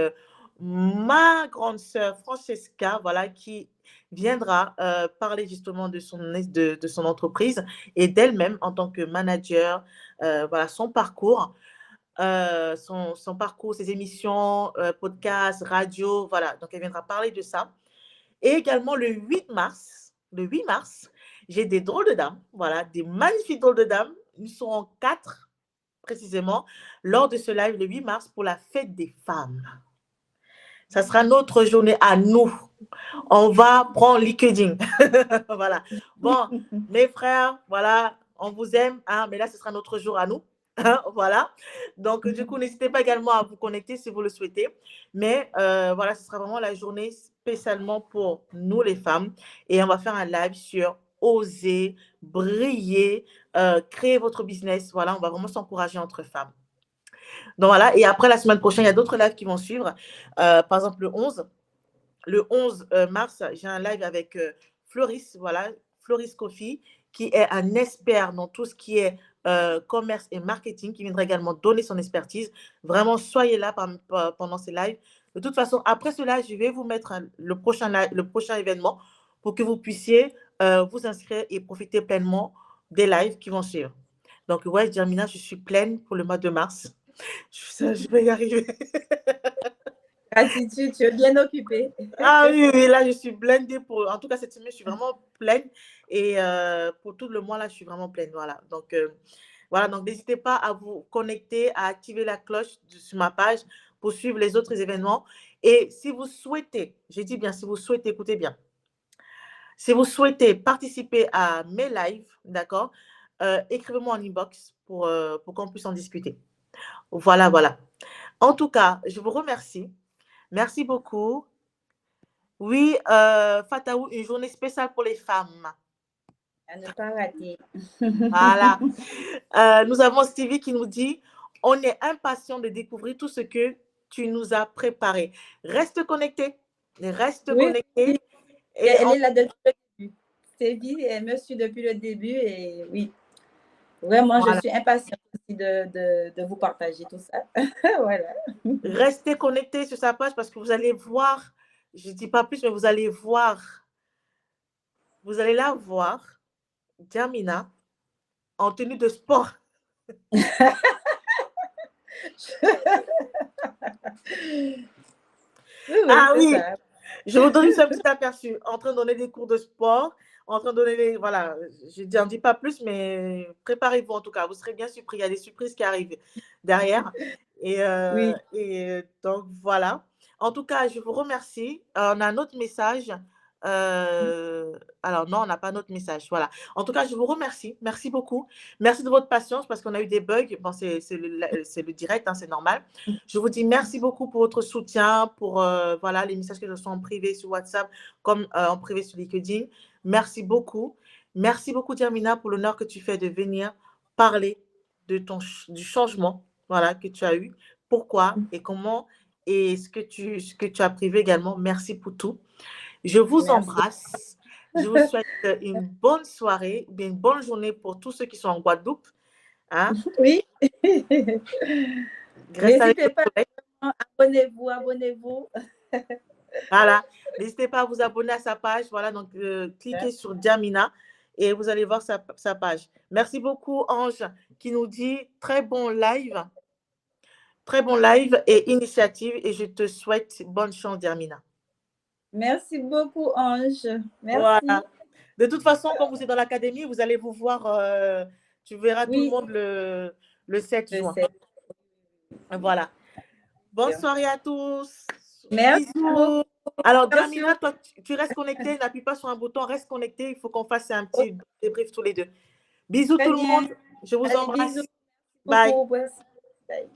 ma grande sœur Francesca, voilà, qui viendra parler justement de son entreprise et d'elle-même en tant que manager, voilà, son parcours. Son parcours, ses émissions, podcasts, radio, voilà. Donc, elle viendra parler de ça. Et également le 8 mars, j'ai des drôles de dames, voilà, des magnifiques drôles de dames. Ils seront 4 précisément lors de ce live le 8 mars pour la fête des femmes. Ça sera notre journée à nous. On va prendre LinkedIn. Voilà. Bon, mes frères, voilà, on vous aime, hein, mais là, ce sera notre jour à nous. Voilà. Donc, du coup, n'hésitez pas également à vous connecter si vous le souhaitez. Mais voilà, ce sera vraiment la journée spécialement pour nous, les femmes. Et on va faire un live sur oser, briller, créer votre business. Voilà, on va vraiment s'encourager entre femmes. Donc, voilà. Et après, la semaine prochaine, il y a d'autres lives qui vont suivre. Par exemple, le 11 mars, j'ai un live avec Floris, voilà, Floris Coffee, qui est un expert dans tout ce qui est commerce et marketing, qui viendra également donner son expertise. Vraiment, soyez là pendant ces lives. De toute façon, après ce live, je vais vous mettre le prochain événement pour que vous puissiez vous inscrire et profiter pleinement des lives qui vont suivre. Donc, ouais, Diamina, je suis pleine pour le mois de mars. Je vais y arriver. Gratitude, tu es bien occupée. Ah oui, là, je suis blindée en tout cas, cette semaine, je suis vraiment pleine. Et pour tout le mois, là, je suis vraiment pleine. Voilà. Donc, voilà. Donc, n'hésitez pas à vous connecter, à activer la cloche sur ma page pour suivre les autres événements. Et si vous souhaitez, j'ai dit bien, si vous souhaitez, écoutez bien, si vous souhaitez participer à mes lives, d'accord, écrivez-moi en inbox pour qu'on puisse en discuter. Voilà. En tout cas, je vous remercie. Merci beaucoup. Oui, Fataou, une journée spéciale pour les femmes. À ne pas rater. Voilà. Nous avons Stevie qui nous dit, on est impatient de découvrir tout ce que tu nous as préparé. Reste connecté. Reste Oui, connecté. Et elle est là depuis le début. Sylvie, elle me suit depuis le début et oui, vraiment, je suis impatiente aussi de vous partager tout ça. Voilà. Restez connecté sur sa page parce que vous allez voir, je ne dis pas plus, mais vous allez la voir, Diamina, en tenue de sport. Oui, oui, Ah c'est oui, ça. je vous donne juste un petit aperçu. En train de donner des cours de sport, en train de donner les. Voilà, je n'en dis pas plus, mais préparez-vous en tout cas. Vous serez bien surpris. Il y a des surprises qui arrivent derrière. Oui, Et donc, voilà. En tout cas, je vous remercie. On a un autre message. Alors, non, on n'a pas notre message. Voilà. En tout cas, je vous remercie. Merci beaucoup. Merci de votre patience parce qu'on a eu des bugs. Bon, c'est le direct, hein, c'est normal. Je vous dis merci beaucoup pour votre soutien, pour voilà, les messages que je reçois en privé sur WhatsApp, comme en privé sur LinkedIn. Merci beaucoup. Merci beaucoup, Diamina, pour l'honneur que tu fais de venir parler du changement voilà, que tu as eu, pourquoi et comment, et ce que tu as privé également. Merci pour tout. Je vous merci. embrasse. Je vous souhaite une bonne soirée, bien une bonne journée pour tous ceux qui sont en Guadeloupe. Hein? Oui. Restez avec N'hésitez le pas, soleil. abonnez-vous, abonnez-vous. Voilà. N'hésitez pas à vous abonner à sa page. Voilà, donc cliquez sur Diamina et vous allez voir sa page. Merci beaucoup, Ange, qui nous dit très bon live et initiative. Et je te souhaite bonne chance, Diamina. Merci beaucoup, Ange. Merci. Voilà. De toute façon, quand vous êtes dans l'académie, vous allez vous voir, tu verras tout le Oui, monde le 7 je juin. sais. Voilà. Bonne soirée à tous. Merci Bisous. beaucoup. Alors, Merci. Diamina, toi, tu restes connecté, n'appuie pas sur un bouton, reste connecté. Il faut qu'on fasse un petit débrief tous les deux. Bisous Très tout le bien. monde. Je vous Allez, bisous. embrasse. Bye. Beaucoup. Bye.